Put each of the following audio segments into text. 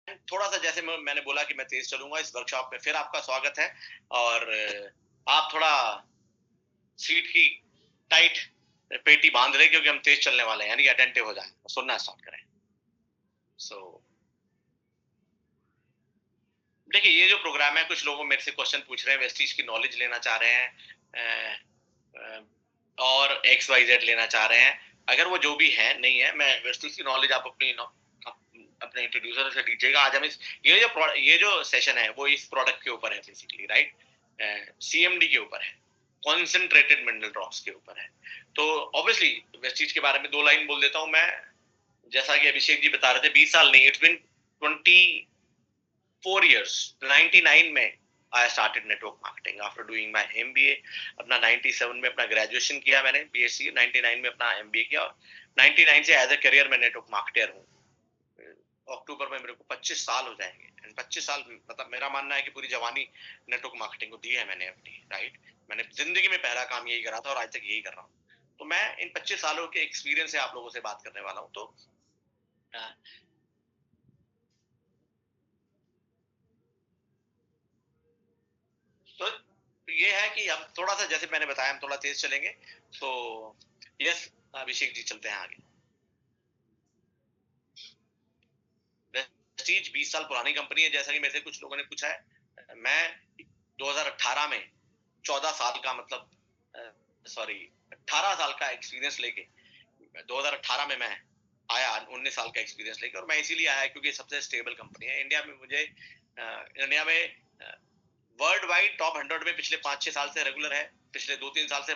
थोड़ा सा जैसे मैंने बोला कि मैं तेज चलूंगा, इस वर्कशॉप में फिर आपका स्वागत है। और आप थोड़ा सीट की टाइट पेटी बांध रहे, क्योंकि हम तेज चलने वाले हैं, यानी अटेंटिव हो जाए, सुनना स्टार्ट करें। सो देखिए, ये जो प्रोग्राम है, कुछ लोगों मेरे से क्वेश्चन पूछ रहे हैं, वेस्टीज की नॉलेज लेना चाह रहे हैं, और एक्स वाई जेड लेना चाह रहे हैं। अगर वो जो भी है नहीं है, मैं वेस्टीज की नॉलेज आप अपने इंट्रोड्यूसर से लीजिएगा। आज हम ये जो सेशन है वो इस प्रोडक्ट के ऊपर है, बेसिकली, राइट। सीएमडी के ऊपर है, कॉन्सेंट्रेटेड मिनरल रॉक्स के ऊपर है। तो ऑब्वियसली वेस्टीज के बारे में 2 लाइन बोल देता हूँ मैं। जैसा कि अभिषेक जी बता रहे थे, 20 साल नहीं, इट्स बिन 4 years, 99 में I started network marketing after doing my MBA. अपना 97 में अपना ग्रेजुएशन किया मैंने, बीएससी। 99 में अपना एमबीए किया, और 99 से एज ए करियर में नेटवर्क मार्केटर हूँ। अक्टूबर में मेरे को 25 साल हो जाएंगे। 25 साल मतलब मेरा मानना है कि पूरी जवानी नेटवर्क मार्केटिंग को दी है मैंने अपनी, राइट। मैंने जिंदगी में पहला काम यही करा था और आज तक यही कर रहा हूँ। तो मैं इन 25 सालों के एक्सपीरियंस से आप लोगों से बात करने वाला हूँ। तो तो ये है कि अब थोड़ा सा, जैसे मैंने बताया, हम थोड़ा तेज चलेंगे। तो यस अभिषेक जी, चलते हैं आगे। वेस्टीज 20 साल पुरानी कंपनी है, जैसा कि मेरे से कुछ लोगों ने पूछा है। मैं 2018 में 14 साल का, मतलब सॉरी 18 साल का एक्सपीरियंस लेके 2018 में मैं आया, 19 साल का एक्सपीरियंस लेके। और मैं इसीलिए आया क्योंकि सबसे स्टेबल कंपनी है इंडिया में। मुझे इंडिया में वर्ल्ड वाइड टॉप 100 में पिछले 5-6 साल से रेगुलर है। पिछले 2-3 साल से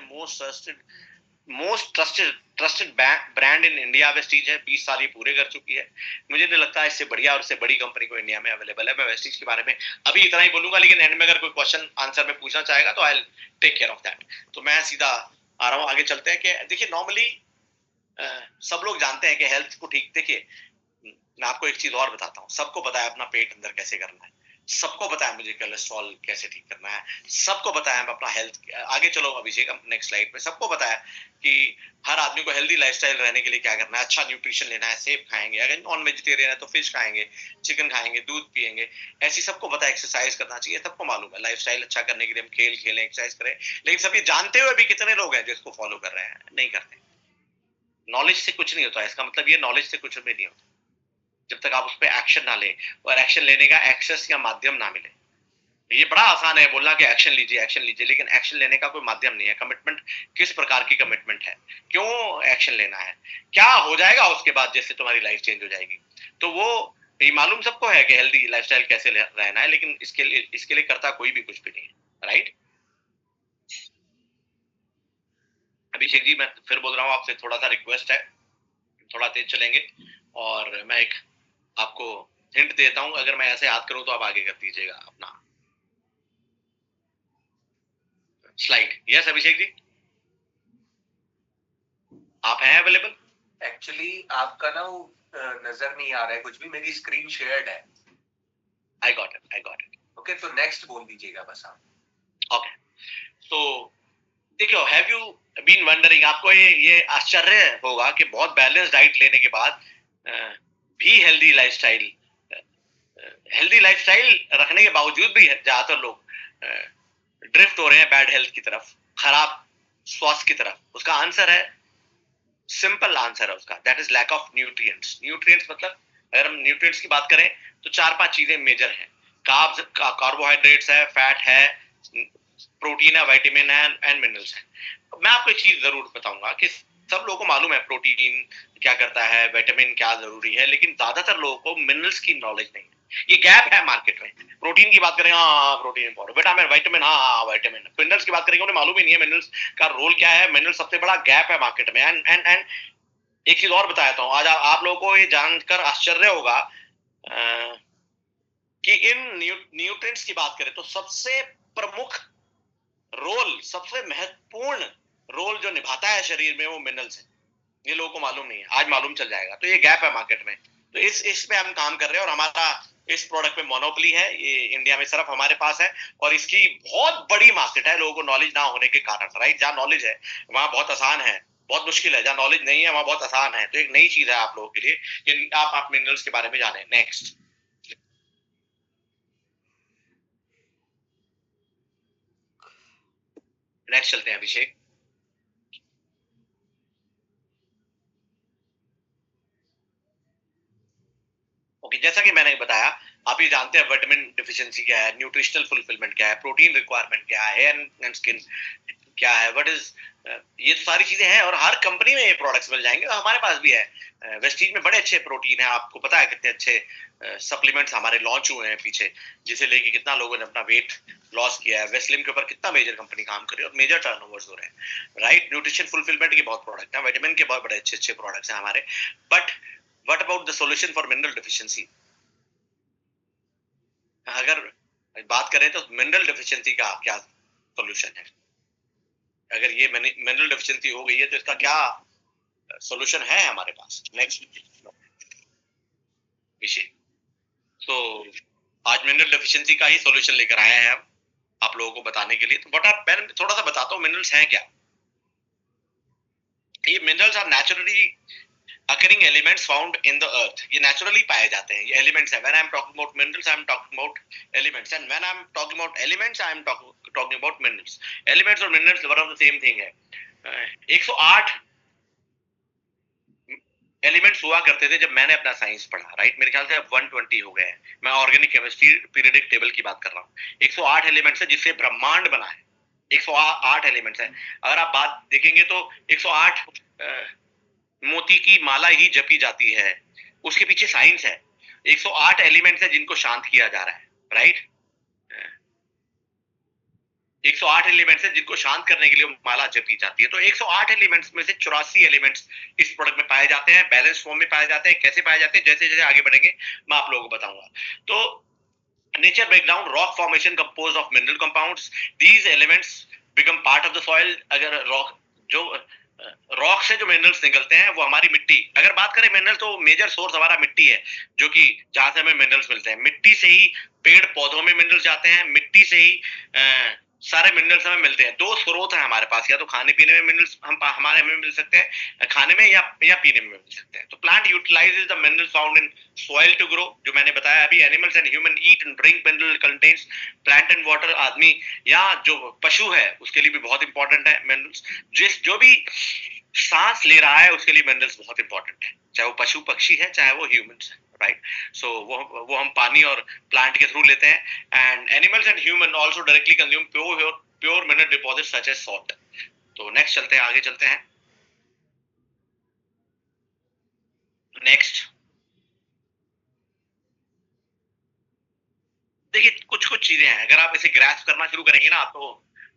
most trusted brand in India Vestige है। 20 साल ये पूरे कर चुकी है। मुझे नहीं लगता इससे बढ़िया और इससे बड़ी कंपनी को इंडिया में अवेलेबल है। मैं वेस्टीज के बारे में अभी इतना ही बोलूंगा, लेकिन एंड में अगर कोई क्वेश्चन आंसर में पूछना चाहेगा तो I take care of that. तो मैं सीधा आ रहा हूँ, आगे चलते हैं। कि देखिए, नॉर्मली सब लोग जानते हैं कि हेल्थ को ठीक, देखिए मैं आपको एक चीज और बताता हूँ। सबको पता है अपना पेट अंदर कैसे करना है, सबको पता है मुझे कोलेस्ट्रॉल कैसे ठीक करना है, सबको पता है अपना हेल्थ। आगे चलो अभिषेक, नेक्स्ट स्लाइड पे। सबको पता है कि हर आदमी को हेल्दी लाइफस्टाइल रहने के लिए क्या करना है। अच्छा न्यूट्रिशन लेना है, सेब खाएंगे, अगर नॉन वेजिटेरियन है तो फिश खाएंगे, चिकन खाएंगे, दूध पिएंगे। ऐसी सबको पता है, एक्सरसाइज करना चाहिए, सबको मालूम है। लाइफस्टाइल अच्छा करने के लिए हम खेल खेलें, एक्सरसाइज करें। लेकिन सब ये जानते हुए भी कितने लोग हैं जो इसको फॉलो कर रहे हैं? नहीं करते। नॉलेज से कुछ नहीं होता, इसका मतलब ये नॉलेज से कुछ भी नहीं होता जब तक आप उस पर एक्शन ना लें, और एक्शन लेने का एक्सेस या माध्यम ना मिले। ये बड़ा आसान है बोलना कि एक्शन लीजिए, एक्शन लीजिए, लेकिन एक्शन लेने का कोई माध्यम नहीं है। कमिटमेंट, किस प्रकार की कमिटमेंट है, क्यों एक्शन लेना है, क्या हो जाएगा उसके बाद जिससे तुम्हारी लाइफ चेंज हो जाएगी। तो वो ये मालूम सबको है कि हेल्दी लाइफस्टाइल कैसे रहना है, लेकिन इसके लिए करता कोई भी कुछ भी नहीं है, राइट। अभिषेक जी, मैं फिर बोल रहा हूँ, आपसे थोड़ा सा रिक्वेस्ट है, थोड़ा तेज चलेंगे। और मैं एक आपको हिंट देता हूं, अगर मैं ऐसे याद करूं तो आप आगे कर दीजिएगा अपना स्लाइड। यस अभिषेक जी, आप हैं अवेलेबल? एक्चुअली आपका ना वो नजर नहीं आ रहा है कुछ भी, मेरी स्क्रीन शेयर्ड है। I got it, I got it. Okay, तो नेक्स्ट बोल दीजिएगा बस आप। ओके, तो देखो, हैव यू बीन वंडरिंग, आपको ये आश्चर्य होगा कि बहुत बैलेंस डाइट लेने के बाद भी हेल्दी लाइफस्टाइल रखने के बावजूद भी ज्यादातर लोग ड्रिफ्ट हो रहे हैं बैड हेल्थ की तरफ, खराब स्वास्थ्य की तरफ। उसका आंसर है, सिंपल आंसर है उसका, that is lack of nutrients. Nutrients मतलब, अगर हम न्यूट्रिएंट्स की बात करें तो 4-5 चीजें मेजर हैं। कार्ब्स, कार्बोहाइड्रेट्स है, फैट है, प्रोटीन है, विटामिन है, एंड मिनरल्स है। मैं आपको एक चीज जरूर बताऊंगा कि सब लोगों को मालूम है प्रोटीन क्या करता है, विटामिन क्या जरूरी है, लेकिन ज्यादातर लोगों को मिनरल्स की नॉलेज नहीं है। ये गैप है मार्केट में। प्रोटीन की बात करें, हाँ प्रोटीन इंपॉर्टेंट, विटामिन विटामिन हाँ विटामिन। मिनरल्स की बात करेंगे, उन्हें मालूम ही नहीं है मिनरल्स का रोल क्या है। मिनरल सबसे बड़ा गैप है मार्केट में। एंड एक चीज और बताता हूँ, आज आप लोगों को ये जानकर आश्चर्य होगा कि इन न्यूट्रिएंट्स की बात करें तो सबसे प्रमुख रोल, सबसे महत्वपूर्ण रोल जो निभाता है शरीर में, वो मिनरल्स है। ये लोगों को मालूम नहीं है, आज मालूम चल जाएगा। तो ये गैप है मार्केट में। तो इस पे हम काम कर रहे हैं, और हमारा इस प्रोडक्ट पे मोनोपोली है, ये इंडिया में सिर्फ हमारे पास है। और इसकी बहुत बड़ी मार्केट है, लोगों को नॉलेज ना होने के कारण, राइट। जहाँ नॉलेज है वहां बहुत आसान है, बहुत मुश्किल है। जहाँ नॉलेज नहीं है वहां बहुत आसान है। तो एक नई चीज है आप लोगों के लिए कि आप मिनरल्स के बारे में जाने। नेक्स्ट, नेक्स्ट चलते हैं अभिषेक। ओके, जैसा कि मैंने बताया, आप ये जानते हैं विटामिन डिफिशिएंसी क्या है, न्यूट्रिशनल फुलफिलमेंट क्या है, प्रोटीन रिक्वायरमेंट क्या है, हेयर एंड स्किन क्या है, व्हाट इज, ये तो सारी चीजें हैं और हर कंपनी में ये प्रोडक्ट्स मिल जाएंगे, हमारे पास भी है। वेस्टीज में बड़े अच्छे प्रोटीन है, आपको पता है कितने अच्छे सप्लीमेंट्स हमारे लॉन्च हुए हैं पीछे, जिसे लेके कितना लोगों ने अपना वेट लॉस किया है। वेस्लिम के ऊपर कितना मेजर कंपनी काम कर रही है और मेजर टर्नओवर्स हो रहे हैं, राइट। न्यूट्रिशन फुलफिलमेंट के बहुत प्रोडक्ट है, विटामिन के बहुत बड़े अच्छे अच्छे प्रोडक्ट्स हैं हमारे। But what about the solution for mineral deficiency? अगर बात करें तो मिनरल डिफिशिएंसी का क्या सॉल्यूशन है? अगर ये मिनरल डिफिशिएंसी हो गई है तो इसका क्या सॉल्यूशन है हमारे पास? नेक्स्ट विषय। तो आज मिनरल डेफिशिएंसी का ही सॉल्यूशन लेकर आए हैं हम आप लोगों को बताने के लिए। तो बट आप, मैं थोड़ा सा बताता हूँ मिनरल्स हैं क्या। ये minerals are naturally occurring elements found in the earth, ये naturally पाए जाते हैं, ये elements हैं। when I am talking about minerals I am talking about elements, and when I am talking about elements I am talking about minerals। elements और minerals one of the same thing है। 108 elements हुआ करते थे जब मैंने अपना science पढ़ा, right. मेरे ख्याल से अब 120 हो गए हैं। मैं ऑर्गेनिक केमिस्ट्री पीरियडिक टेबल की बात कर रहा हूँ। 108 एलिमेंट्स है जिससे ब्रह्मांड बना है। 108 एलिमेंट्स है। अगर आप बात देखेंगे तो 108 मोती की माला ही जपी जाती है, उसके पीछे साइंस है। 108 एलिमेंट्स है जिनको शांत किया जा रहा है, राइट। 108 एलिमेंट्स है जिनको शांत करने के लिए माला जपी जाती है। तो 108 एलिमेंट्स में से 84 एलिमेंट्स इस प्रोडक्ट में पाए जाते हैं, बैलेंस फॉर्म में पाए जाते हैं। कैसे पाए जाते हैं, जैसे जैसे आगे बढ़ेंगे मैं आप लोगों को बताऊंगा। तो nature breakdown, rock formation composed of mineral compounds, these elements become part of the soil. अगर रॉक जो रॉक से जो मिनरल्स निकलते हैं वो हमारी मिट्टी, अगर बात करें मिनरल तो मेजर सोर्स हमारा मिट्टी है, जो कि जहां से हमें मिनरल्स मिलते हैं। मिट्टी से ही पेड़ पौधों में मिनरल्स जाते हैं, मिट्टी से ही सारे मिनरल्स हमें मिलते हैं। दो स्रोत हैं हमारे पास, या तो खाने पीने में मिनरल्स हमारे हमें मिल सकते हैं, खाने में या पीने में मिल सकते हैं। तो plant utilises the minerals found in soil to grow, जो मैंने बताया अभी। Animals and human eat and drink mineral contains plant and water. आदमी या जो पशु है उसके लिए भी बहुत इंपॉर्टेंट है मिनरल्स। जो भी सांस ले रहा है उसके लिए मिनरल्स बहुत इंपॉर्टेंट है, चाहे वो पशु पक्षी है चाहे वो ह्यूमंस है, राइट। सो वो हम पानी और प्लांट के थ्रू लेते हैं। And animals and human also directly consume pure mineral deposit such as salt. तो नेक्स्ट चलते हैं, आगे चलते हैं। नेक्स्ट देखिए, कुछ कुछ चीजें हैं, अगर आप इसे ग्रास्प करना शुरू करेंगे ना, तो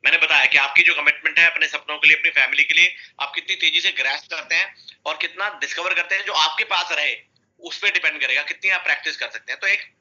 मैंने बताया कि आपकी जो कमिटमेंट है अपने सपनों के लिए, अपनी फैमिली के लिए, आप कितनी तेजी से ग्रास्प करते हैं और कितना डिस्कवर करते हैं जो आपके पास रहे, उस पर डिपेंड करेगा कितनी आप प्रैक्टिस कर सकते हैं। तो एक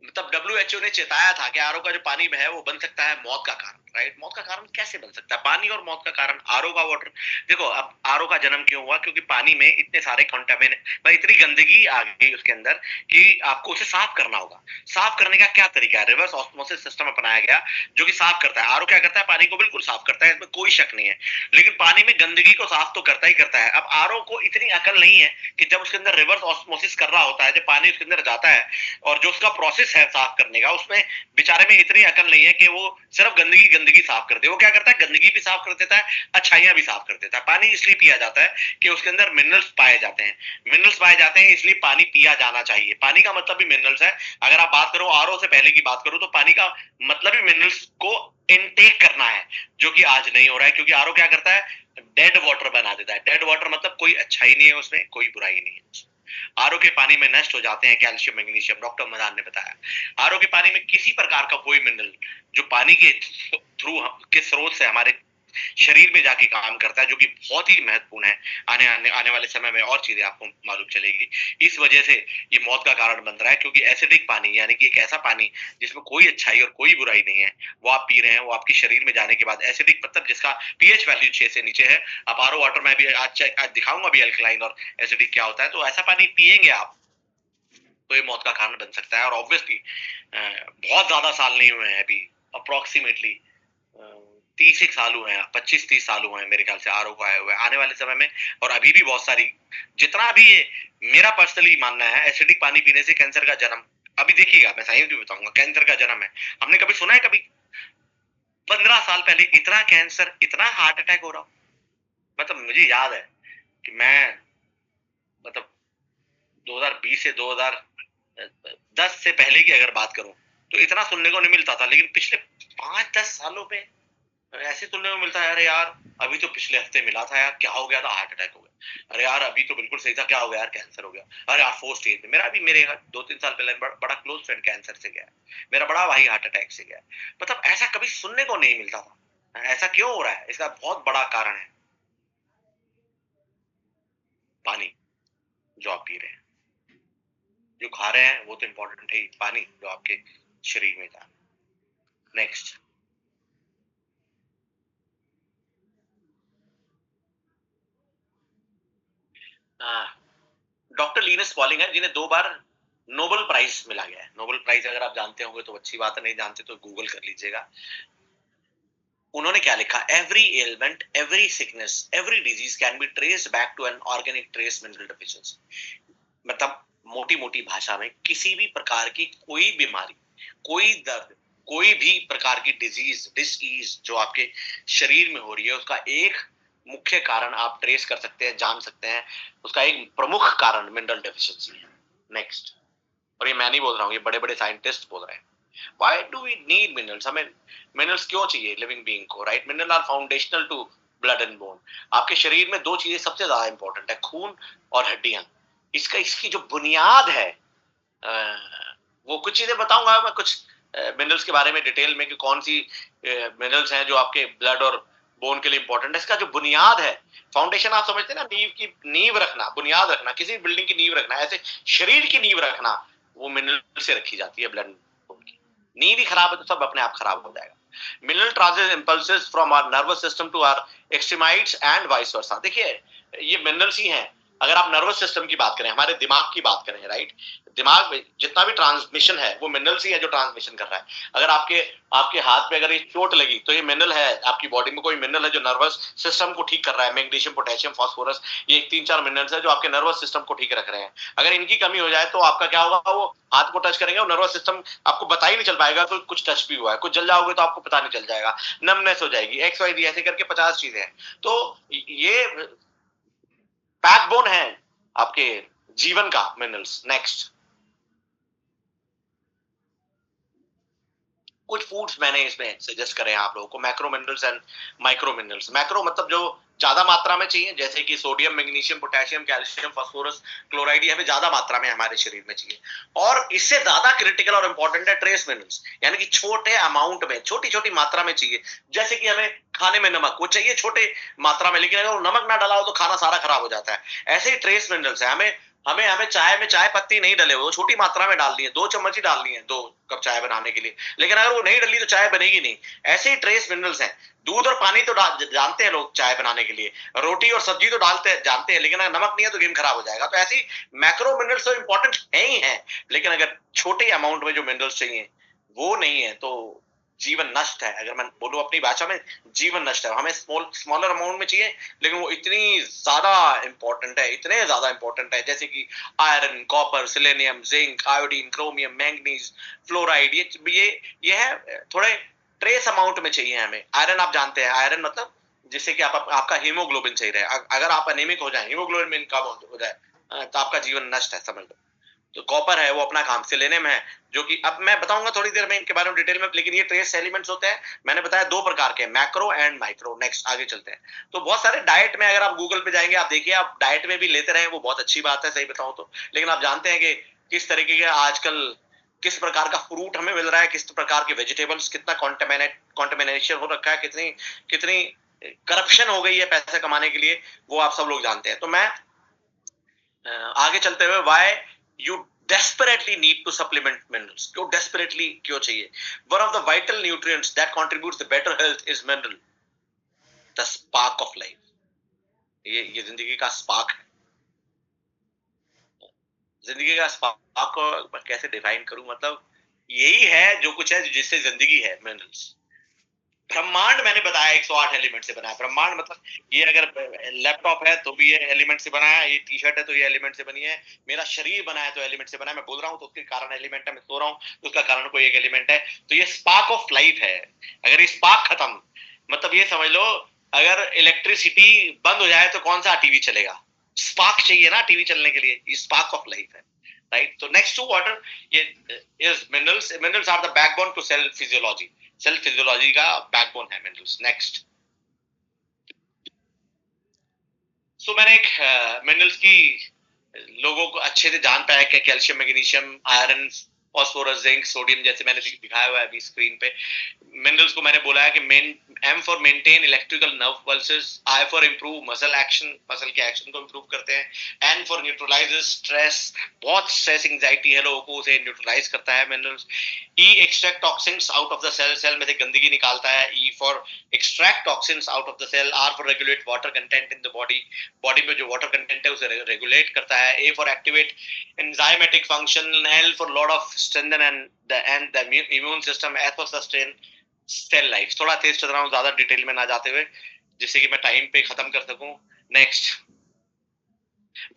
मतलब WHO ने चेताया था कि आरओ का जो पानी है वो बन सकता है मौत का कारण, राइट। मौत का कारण कैसे बन सकता है पानी, और मौत का कारण आरओ का वाटर। देखो, अब आरओ का जन्म क्यों हुआ? क्योंकि पानी में इतने सारे कंटामिनेट, इतनी गंदगी आ गई उसके अंदर कि आपको उसे साफ करना होगा। साफ करने का क्या तरीका है? रिवर्स ऑस्मोसिस सिस्टम अपनाया गया जो कि साफ करता है। आरओ क्या करता है? पानी को बिल्कुल साफ करता है, इसमें कोई शक नहीं है, लेकिन पानी में गंदगी को साफ तो करता ही करता है। अब आरओ को इतनी अकल नहीं है कि जब उसके अंदर रिवर्स ऑस्मोसिस कर रहा होता है, जब पानी उसके अंदर जाता है और जो उसका प्रोसेस है साफ करने का, उसमें बेचारे में इतनी अकल नहीं है कि वो सिर्फ गंदगी गंदगी साफ कर दे। वो क्या करता है? गंदगी भी साफ कर देता है, अच्छाइयां भी साफ कर देता है। पानी इसलिए पिया जाता है कि उसके अंदर मिनरल्स पाए जाते हैं। मिनरल्स पाए जाते हैं इसलिए पानी पिया जाना चाहिए। पानी का मतलब भी मिनरल्स है। अगर आप बात करो आरओ से पहले की बात करो तो पानी का मतलब ही मिनरल्स को इनटेक करना है, जो कि आज नहीं हो रहा है, क्योंकि आरओ क्या करता है? डेड वाटर बना देता है। डेड वाटर मतलब कोई अच्छाई नहीं है उसमें, कोई बुराई नहीं है उसमें। आरओ के पानी में नष्ट हो जाते हैं कैल्शियम मैग्नीशियम, डॉक्टर मदान ने बताया। आरओ के पानी में किसी प्रकार का कोई मिनरल जो पानी के थ्रू के स्रोत से हमारे शरीर में जाके काम करता है, जो कि बहुत ही महत्वपूर्ण है। आने वाले समय में और चीजें आपको मालूम चलेगी। इस वजह से ये मौत का कारण बन रहा है, क्योंकि एसिडिक पानी, यानी कि एक ऐसा पानी जिसमें कोई अच्छाई और कोई बुराई नहीं है, वो आप पी रहे हैं, वो आपके शरीर में जाने के बाद एसिडिक, मतलब जिसका पीएच वैल्यू 6 से नीचे है। आप आरओ वाटर में भी आज दिखाऊंगा भी अल्कलाइन और एसिडिक क्या होता है। तो ऐसा पानी पिएंगे आप तो ये मौत का कारण बन सकता है। और ऑब्वियसली बहुत ज्यादा साल नहीं हुए हैं अभी, अप्रोक्सीमेटली 30 एक साल हुए हैं, 25-30 साल हुए हैं मेरे ख्याल से आरओ को आए हुए। आने वाले समय में और अभी भी बहुत सारी, जितना भी ये मेरा पर्सनली मानना है, एसिडिक पानी पीने से कैंसर का जन्म, अभी देखिएगा मैं साइंस भी बताऊंगा, कैंसर का जन्म है। हमने कभी सुना है कभी 15 साल पहले इतना कैंसर, इतना हार्ट अटैक हो रहा हो। मतलब मुझे याद है कि मैं मतलब 2020 से 2010 से पहले की अगर बात करूं तो इतना सुनने को नहीं मिलता था, लेकिन पिछले 5-10 सालों में ऐसे सुनने को मिलता है, अरे यार अभी तो पिछले हफ्ते मिला था यार, क्या हो गया था, हार्ट अटैक हो गया, अरे यार अभी तो बिल्कुल सही था, क्या हो गया यार, कैंसर हो गया, अरे यार फोर्थ स्टेज में। मेरा भी मेरे 2-3 साल पहले बड़ा क्लोज फ्रेंड कैंसर से गया है, मेरा बड़ा भाई हार्ट अटैक से गया है। मतलब ऐसा कभी सुनने को नहीं मिलता था। ऐसा क्यों हो रहा है? इसका बहुत बड़ा कारण है पानी जो आप पी रहे हैं। जो खा रहे हैं वो तो इम्पोर्टेंट है ही, पानी जो आपके शरीर में था। नेक्स्ट। डॉक्टर लीनस पॉलिंग है, जिन्हें 2 बार नोबेल प्राइज मिला गया है। नोबेल प्राइज अगर आप जानते होंगे तो अच्छी बात है, नहीं जानते तो गूगल कर लीजिएगा। उन्होंने क्या लिखा? Every element, every sickness, every disease can be traced back to an organic trace mineral deficiency. मतलब मोटी मोटी भाषा में किसी भी प्रकार की कोई बीमारी, कोई दर्द, कोई भी प्रकार की डिजीज जो आपके शरीर में हो रही है, उसका एक मुख्य कारण आप ट्रेस कर सकते हैं, जान सकते हैं। उसका एक प्रमुख कारण मिनरल डेफिशिएंसी है। नेक्स्ट। और ये मैं नहीं बोल रहा हूँ, ये बड़े बड़े साइंटिस्ट बोल रहे हैं। Why do we need minerals? हमें मिनरल्स क्यों चाहिए लिविंग बीइंग को? Right, mineral are foundational to blood and bone. आपके शरीर में 2 चीजें सबसे ज्यादा इंपॉर्टेंट है, खून और हड्डियां। इसकी जो बुनियाद है, वो कुछ चीजें बताऊंगा मैं, कुछ मिनरल्स के बारे में डिटेल में कि कौन सी मिनरल्स हैं जो आपके ब्लड और बोन के लिए इंपॉर्टेंट है। इसका जो बुनियाद है, फाउंडेशन आप समझते हैं ना, नींव रखना, बुनियाद रखना, किसी बिल्डिंग की नींव रखना, ऐसे शरीर की नींव रखना, वो मिनरल से रखी जाती है, ब्लड बोन की। नींव ही खराब है तो सब अपने आप खराब हो जाएगा। Mineral transfer impulses from our nervous system to our extremities and vice versa. देखिए, ये मिनरल्स ही हैं। अगर आप नर्वस सिस्टम की बात करें, हमारे दिमाग की बात करें, राइट, दिमाग में जितना भी ट्रांसमिशन है वो मिनरल्स ही है जो ट्रांसमिशन कर रहा है। अगर आपके आपके हाथ पे अगर ये चोट लगी तो ये मिनरल है, आपकी बॉडी में कोई मिनरल है जो नर्वस सिस्टम को ठीक कर रहा है। मैग्नीशियम, पोटेशियम, फास्फोरस, ये 3-4 मिनरल्स है जो आपके नर्वस सिस्टम को ठीक रख रहे हैं। अगर इनकी कमी हो जाए तो आपका क्या होगा? वो हाथ को टच करेंगे, वो नर्वस सिस्टम आपको पता ही नहीं चल पाएगा तो कुछ टच भी हुआ है। कुछ जल जाओगे तो आपको पता नहीं चल जाएगा, नमनेस हो जाएगी, एक्स वाई डी, ऐसे करके 50 चीजें हैं। तो ये बैकबोन है आपके जीवन का, मिनरल्स। नेक्स्ट। कुछ फूड्स मैंने इसमें सजेस्ट करे हैं आप लोगों को, macro minerals and micro minerals. Macro मतलब जो ज्यादा मात्रा में चाहिए, जैसे कि sodium, magnesium, potassium, calcium, phosphorus, chloride, ये हमें ज्यादा मात्रा में हमारे शरीर में चाहिए। और इससे ज्यादा क्रिटिकल और इंपॉर्टेंट है ट्रेस मिनरल्स, यानी कि छोटे अमाउंट में, छोटी छोटी मात्रा में चाहिए। जैसे कि हमें खाने में नमक, वो चाहिए छोटे मात्रा में, लेकिन अगर वो नमक ना डाला हो तो खाना सारा खराब हो जाता है। ऐसे ही ट्रेस मिनरल्स है। हमें हमें हमें चाय में चाय पत्ती नहीं डले, वो छोटी मात्रा में डालनी है, 2 चम्मच ही डालनी है 2 कप चाय बनाने के लिए, लेकिन अगर वो नहीं डली तो चाय बनेगी नहीं। ऐसे ही ट्रेस मिनरल्स हैं। दूध और पानी तो जानते हैं लोग चाय बनाने के लिए, रोटी और सब्जी तो डालते हैं, जानते हैं, लेकिन अगर नमक नहीं है तो गेम खराब हो जाएगा। तो ऐसे ही मैक्रो मिनरल्स तो इंपॉर्टेंट है ही है, लेकिन अगर छोटे अमाउंट में जो मिनरल्स चाहिए वो नहीं है तो जीवन नष्ट है। अगर मैं बोलूं अपनी भाषा में, जीवन नष्ट है। हमें स्मॉलर अमाउंट में चाहिए, लेकिन वो इतनी ज्यादा इंपॉर्टेंट है, इतने ज्यादा इंपॉर्टेंट है, जैसे कि iron, copper, selenium, zinc, iodine, chromium, manganese, fluoride. ये है थोड़े ट्रेस अमाउंट में चाहिए हमें। आयरन आप जानते हैं, आयरन मतलब जिससे कि आपका हीमोग्लोबिन सही रहे। अगर आप एनीमिक हो जाए, हीमोग्लोबिन कम हो जाए, तो आपका जीवन नष्ट है, समझ लो। तो कॉपर है वो अपना काम, सेलेनियम है, जो कि अब मैं बताऊंगा थोड़ी देर में इनके बारे में डिटेल में, लेकिन ये ट्रेस एलिमेंट्स होते हैं। मैंने बताया 2 प्रकार के, मैक्रो एंड माइक्रो। नेक्स्ट, आगे चलते हैं। तो बहुत सारे डाइट में, अगर आप गूगल पे जाएंगे, आप देखिए, आप डाइट में भी लेते रहे, वो बहुत अच्छी बात है, सही बताऊं तो। लेकिन आप जानते हैं कि किस तरीके के आजकल, किस प्रकार का फ्रूट हमें मिल रहा है, किस प्रकार के वेजिटेबल्स, कितना कॉन्टेमिनेशन हो रखा है, कितनी कितनी करप्शन हो गई है पैसे कमाने के लिए, वो आप सब लोग जानते हैं। तो मैं आगे चलते हुए, why you desperately need to supplement minerals, क्यों desperately क्यों चाहिए? One of the vital nutrients that contributes to better health is mineral, the spark of life। ये जिंदगी का स्पार्क है। जिंदगी का स्पार्क को मैं कैसे डिफाइन करूं? मतलब यही है जो कुछ है जिससे जिंदगी है, मिनरल्स। ब्रह्मांड मैंने बताया 108 एलिमेंट से बना है। ब्रह्मांड मतलब ये अगर लैपटॉप है तो भी ये एलिमेंट से बना है, ये टी-शर्ट है तो ये एलिमेंट से बनी है, मेरा शरीर बना है तो एलिमेंट से बना है, मैं बोल रहा हूँ तो उसके कारण एलिमेंट है, मैं सो रहा हूँ तो उसका कारण कोई एक एलिमेंट है। तो ये स्पार्क ऑफ लाइफ है। अगर ये स्पार्क खत्म, मतलब ये समझ लो, अगर इलेक्ट्रिसिटी बंद हो जाए तो कौन सा टीवी चलेगा? स्पार्क चाहिए ना टीवी चलने के लिए, ये स्पार्क ऑफ लाइफ है। राइट, तो नेक्स्ट टू वाटर ये is minerals. Minerals are the backbone to cell physiology. Cell physiology का बैकबोन है मिनरल्स। नेक्स्ट, सो मैंने एक मिनरल्स की लोगों को अच्छे से जान पाया कि calcium, magnesium, iron, phosphorus, zinc, sodium, जैसे मैंने दिखाया हुआ है अभी स्क्रीन पे। मिनरल्स को मैंने बोला है कि main M for maintain electrical nerve pulses, I for improve muscle action, muscle के एक्शन को इंप्रूव करते हैं, एन फॉर न्यूट्रलाइजेस स्ट्रेस, बहुत स्ट्रेस एंजाइटी है लोगों को, उसे न्यूट्रलाइज करता है minerals. E extract toxins out of the cell, cell में से गंदगी निकालता है। E for extract toxins out of the cell. R for regulate water content in the body, body में जो वाटर कंटेंट है उसे रेगुलेट करता है। A for activate enzymatic function, L for lot of strengthen and the immune system, S for sustain cell life। थोड़ा तेज चल रहा हूँ, ज्यादा डिटेल में ना जाते हुए, जिससे कि मैं टाइम पे खत्म कर सकूं। नेक्स्ट,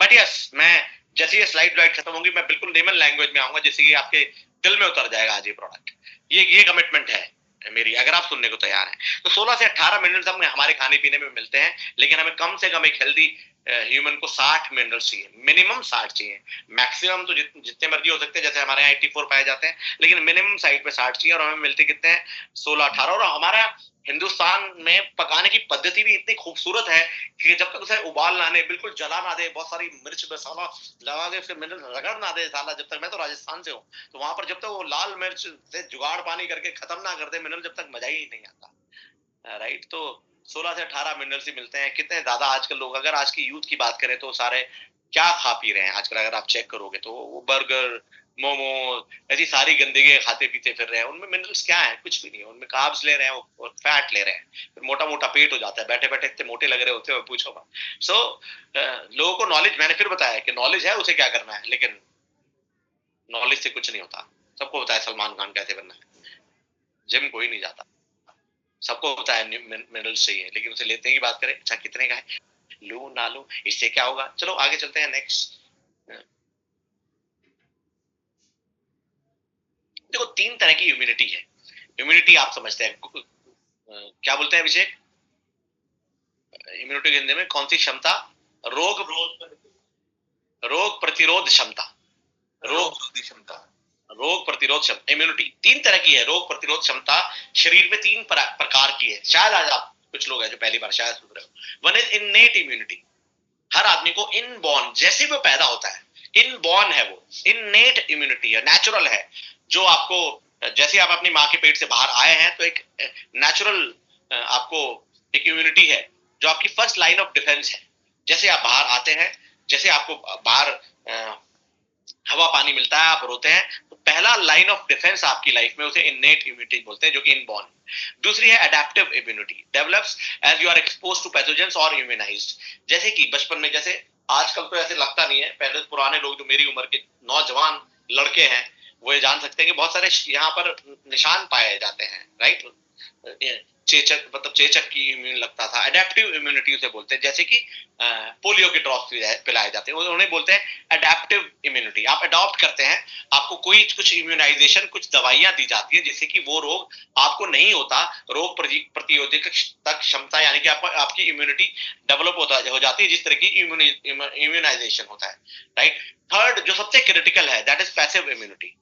बट यस, मैं जैसे ये स्लाइड खत्म होगी मैं बिल्कुल लेमन लैंग्वेज में आऊंगा, जिससे कि आपके दिल में उतर जाएगा आज ये प्रोडक्ट। ये कमिटमेंट है मेरी, अगर आप सुनने को तैयार हैं तो 16 से 18 मिनरल्स हम हमारे खाने पीने में मिलते हैं, लेकिन हमें कम से कम एक हेल्दी ह्यूमन को 60 मिनरल्स चाहिए, मिनिमम 60 चाहिए। मैक्सिमम तो जितने मर्जी हो सकते हैं, जैसे हमारे यहाँ 84 पाए जाते हैं, लेकिन मिनिमम साइड पे 60 चाहिए। और हमें मिलते कितने हैं? 16-18। और हमारा हिंदुस्तान में पकाने की पद्धति भी इतनी खूबसूरत है कि जब तक उसे उबाल ना दे, बिल्कुल जला ना दे, बहुत सारी मिर्च मसाला लगा के फिर मिनरल रगड़ ना दे साला, जब तक, मैं तो राजस्थान से हूँ, तो वहां पर जब तक वो लाल मिर्च से जुगाड़ पानी करके खत्म ना कर दे मिनरल, जब तक मजा ही नहीं आता। राइट, तो 16 से 18 मिनरल्स ही मिलते हैं। कितने ज्यादा आजकल लोग, अगर आज की यूथ की बात करें तो सारे क्या खा पी रहे हैं आजकल, अगर आप चेक करोगे तो वो बर्गर, मोमो, ऐसी सारी गंदगी खाते पीते फिर रहे हैं। उनमें मिनरल्स क्या है? कुछ भी नहीं है उनमें। कार्ब्स ले रहे हैं और फैट ले रहे हैं, फिर मोटा मोटा पेट हो जाता है, बैठे बैठे इतने मोटे लग रहे होते हैं, पूछो मत। सो लोगों को नॉलेज, मैंने फिर बताया कि नॉलेज है, उसे क्या करना है, लेकिन नॉलेज से कुछ नहीं होता। सबको पता है सलमान खान कैसे बनना है, जिम कोई नहीं जाता, सबको पता है मिनरल्स चाहिए, लेकिन उसे लेते ही बात करें, अच्छा कितने का है, लू ना लू, इससे क्या होगा। चलो आगे चलते हैं। नेक्स्ट, देखो 3 तरह की इम्यूनिटी है। इम्यूनिटी आप समझते हैं, क्या बोलते हैं अभिषेक, इम्यूनिटी के हिंदी में कौन सी क्षमता? रोग रोग प्रतिरोध क्षमता। रोग क्षमता। रोग प्रतिरोध क्षमता, इम्यूनिटी 3 तरह की है। रोग प्रतिरोध क्षमता शरीर में 3 प्रकार की है। शायद आज आप कुछ लोग हैं जो पहली बार शायद सुन रहे हो। वन इज इननेट इम्यूनिटी, हर आदमी को इनबॉर्न, जैसे वो पैदा होता है, इनबॉर्न है वो। इननेट इम्यूनिटी है, नेचुरल है, जो आपको, जैसे आप अपनी माँ के पेट से बाहर आए हैं तो एक नेचुरल आपको एक इम्यूनिटी है, जो आपकी फर्स्ट लाइन ऑफ डिफेंस है। जैसे आप बाहर आते हैं, जैसे आपको बाहर हवा पानी मिलता है, आप रोते हैं, तो पहला लाइन ऑफ डिफेंस आपकी लाइफ में, उसे इननेट इम्यूनिटी बोलते हैं, जो कि इनबॉर्न। दूसरी है adaptive immunity, develops as you are expose to pathogens और इम्यूनाइज्ड। जैसे कि बचपन में, जैसे आजकल तो ऐसे लगता नहीं है, पहले पुराने लोग जो मेरी उम्र के नौजवान लड़के हैं वो ये जान सकते हैं कि बहुत सारे यहाँ पर निशान पाए जाते हैं। राइट, चेचक, मतलब चेचक की इम्यून लगता था, अडेप्टिव इम्यूनिटी उसे बोलते हैं। जैसे कि पोलियो के ड्रॉप्स पिलाए जाते हैं, उन्हें बोलते हैं अडेप्टिव इम्यूनिटी। आप अडॉप्ट करते हैं, आपको कोई कुछ इम्यूनाइजेशन, कुछ दवाइयां दी जाती है, जिससे कि वो रोग आपको नहीं होता। रोग प्रतिरोधक क्षमता, यानी कि आपकी इम्यूनिटी डेवलप हो जाती है, जिस तरह की इम्यूनाइजेशन होता है। राइट, थर्ड जो सबसे क्रिटिकल है, that is passive immunity.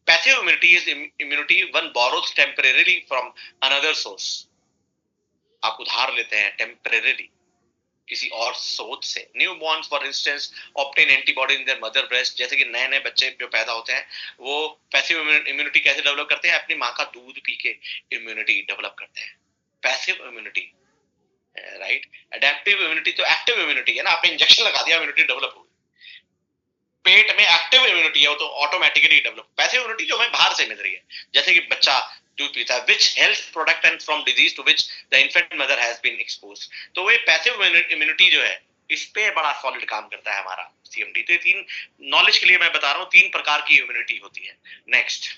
Passive immunity is immunity one borrows temporary from another source. आप उधार लेते हैं टेम्परेरी किसी और सोच से। New born for instance obtain antibody in their mother breast. जैसे कि नए नए बच्चे जो पैदा होते हैं, वो पैसिव इम्यूनिटी कैसे डेवलप करते हैं? अपनी माँ का दूध पी के इम्यूनिटी डेवलप करते हैं, passive immunity. Right, adaptive immunity तो एक्टिव इम्यूनिटी है ना, आपने इंजेक्शन लगा दिया, इम्यूनिटी डेवलप हो गई। पेट में एक्टिव इम्यूनिटी है, वो तो ऑटोमेटिकली डेवलप। पैसिव इम्यूनिटी जो हमें बाहर से मिल रही है, जैसे कि बच्चा दूध पीता है, which health product and from disease to which the infant mother has been exposed. तो वो पैसिव इम्यूनिटी जो है, इस पे बड़ा सॉलिड काम करता है हमारा सीएमडी। तो ये 3 नॉलेज के लिए मैं बता रहा हूँ, 3 प्रकार की इम्यूनिटी होती है। नेक्स्ट,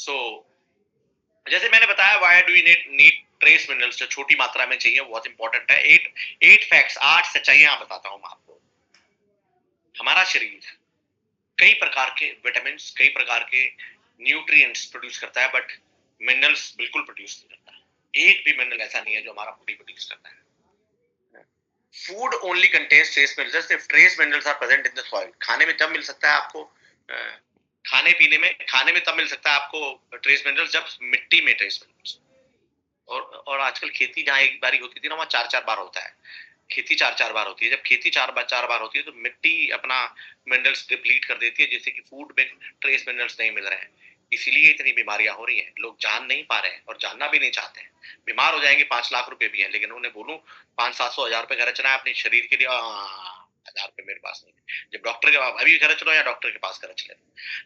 सो जैसे मैंने बताया, why do you need trace minerals, जो छोटी मात्रा में चाहिए, बहुत इंपॉर्टेंट है। एट फैक्ट्स, 8 सच्चाइयां बताता हूं मैं आपको। हमारा शरीर कई प्रकार के विटामिन, कई प्रकार के न्यूट्रिएंट्स प्रोड्यूस करता है, बट मिनरल्स बिल्कुल प्रोड्यूस नहीं करता। एक भी मिनरल ऐसा नहीं है जो हमारा बॉडी प्रोड्यूस करता है। Food only contains trace minerals if trace minerals are present in the soil. खाने में तब मिल सकता है आपको, खाने में तब मिल सकता है आपको ट्रेस मिनरल्स जब मिट्टी में ट्रेस मिनरल्स। और आजकल खेती जहाँ एक बारी होती थी ना, वहाँ 4-4 बार होता है। खेती 4-4 बार होती है। जब खेती 4 बार होती है तो मिट्टी अपना मिनरल्स डिप्लीट कर देती है, जिससे कि फूड में ट्रेस मिनरल्स नहीं मिल रहे हैं। इसीलिए इतनी बीमारियां हो रही हैं। लोग जान नहीं पा रहे हैं और जानना भी नहीं चाहते हैं। बीमार हो जाएंगे, 5 लाख रुपए भी है, लेकिन उन्हें बोलूं 500-700 हजार रुपए खर्चना है अपने शरीर के लिए, 1000 रुपए मेरे पास नहीं है। जब डॉक्टर के अभी खर्च लो या डॉक्टर के पास खर्च ले।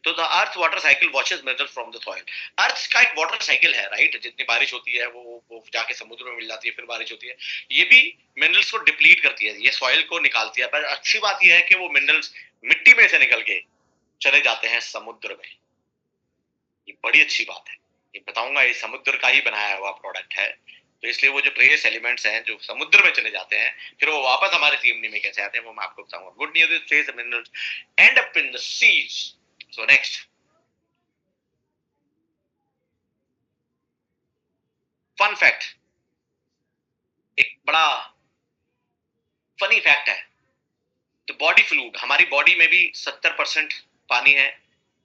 तो the earth water cycle washes minerals from the soil. Earth का एक वाटर साइकिल है, राइट। जितनी बारिश होती है वो जाके समुद्र में मिल जाती है, फिर बारिश होती है। ये भी मिनरल्स को डिप्लीट करती है, ये सॉइल को निकालती है। पर अच्छी बात यह है कि वो मिनरल्स मिट्टी में से निकल के चले जाते हैं समुद्र में। ये बड़ी अच्छी बात है। ये बताऊंगा, ये समुद्र का ही बनाया हुआ प्रोडक्ट है। तो इसलिए वो जो ट्रेस एलिमेंट्स हैं जो समुद्र में चले जाते हैं, फिर वो वापस हमारे सीएमडी में कैसे आते हैं वो मैं आपको बताऊंगा। Good news is trace minerals end up in the seas. So next fun fact, एक बड़ा फनी फैक्ट है। तो बॉडी फ्लूइड, हमारी बॉडी में भी 70% पानी है,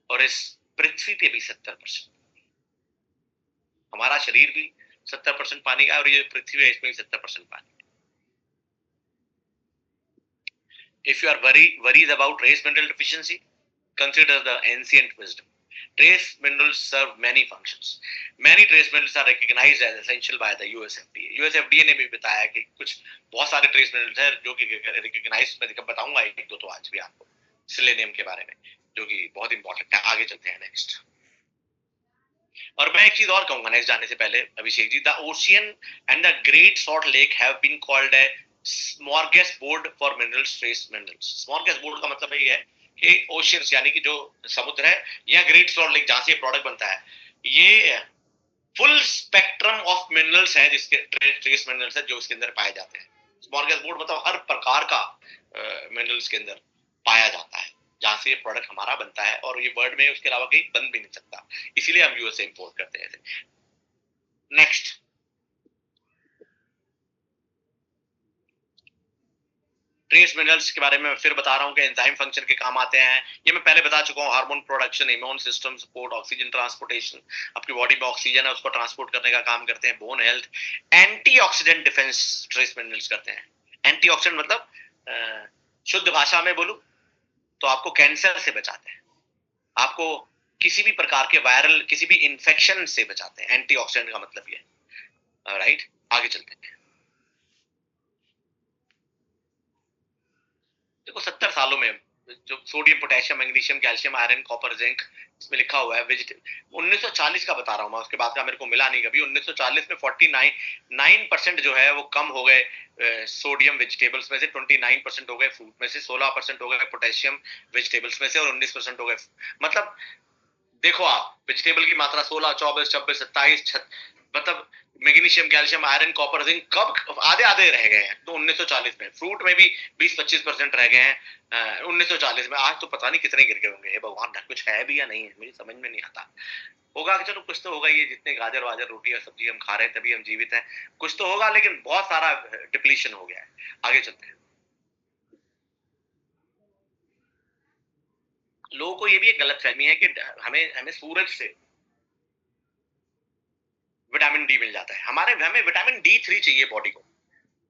और इस पृथ्वी पे भी 70%। हमारा शरीर भी 70% पानी का है, और ये पृथ्वी है इसमें भी 70% पानी। If you are worries about trace mineral deficiency, consider the ancient wisdom. Trace minerals serve many functions. Many trace minerals are recognized as essential by the USFDA. USFDA ने भी बताया कि कुछ बहुत सारे ट्रेस मिनरल्स हैं जो कि रिकॉग्नाइज, मैं बताऊंगा एक दो तो आज भी आपको सेलेनियम के बारे में, जो कि बहुत इंपॉर्टेंट है। आगे चलते हैं नेक्स्ट। और मैं एक चीज और कहूंगा नेक्स्ट जाने से पहले, Abhishek ji, the ocean and the great salt lake have been called a smorgasbord for minerals, trace minerals. Smorgasbord का मतलब ये है कि ओशियंस यानी कि जो समुद्र है, या ग्रेट सॉल्ट लेक जहां से ये प्रोडक्ट बनता है, ये फुल स्पेक्ट्रम ऑफ मिनरल्स हैं, जिसके ट्रेस मिनरल्स है जो इसके अंदर पाए जाते हैं। स्मॉर्गेसबोर्ड मतलब हर प्रकार का मिनरल्स के अंदर पाया जाता है, जहां से ये प्रोडक्ट हमारा बनता है, और ये वर्ल्ड में उसके अलावा कहीं बन भी नहीं सकता। इसीलिए हम यूएस से इंपोर्ट करते हैं। नेक्स्ट, ट्रेस मिनरल्स के बारे में फिर बता रहा हूँ कि एंजाइम फंक्शन के काम आते हैं। ये मैं पहले बता चुका हूँ, hormone production, immune system support, oxygen transportation, आपकी बॉडी में ऑक्सीजन है उसको ट्रांसपोर्ट करने का काम करते हैं, bone health, antioxidant defence trace minerals करते हैं। एंटीऑक्सीडेंट मतलब शुद्ध भाषा में बोलूं तो आपको कैंसर से बचाते हैं, आपको किसी भी प्रकार के वायरल किसी भी इंफेक्शन से बचाते हैं। एंटीऑक्सीडेंट का मतलब ये, राइट। आगे चलते हैं। देखो 70 सालों में जो sodium, potassium, magnesium, calcium, iron, copper, zinc, इसमें लिखा हुआ है वेजिटेबल। 1940 का बता रहा हूँ मैं, उसके बाद का मेरे को मिला नहीं कभी। 1940 में 49% जो है वो कम हो गए सोडियम वेजिटेबल्स में से, 29% हो गए फ्रूट में से, 16% हो गए पोटेशियम वेजिटेबल्स में से, और 19% हो गए, मतलब देखो आप, वेजिटेबल की मात्रा 16, 24, 26, 27, मतलब magnesium, calcium, iron, copper, zinc कब आधे आधे रह गए हैं तो 1940 में। फ्रूट में भी 20-25% रह गए हैं 1940 में। आज तो पता नहीं कितने गिर गए होंगे। हे भगवान, कुछ है भी या नहीं है, मुझे समझ में नहीं आता। होगा कि चलो कुछ तो होगा, ये जितने गाजर वाजर रोटी और सब्जी हम खा रहे हैं तभी हम जीवित हैं, कुछ तो होगा, लेकिन बहुत सारा डिप्लीशन हो गया है। आगे चलते हैं। लोगों को ये भी एक गलत फहमी है कि हमें हमें सूरज से विटामिन डी मिल जाता है। हमें विटामिन D3 चाहिए बॉडी को,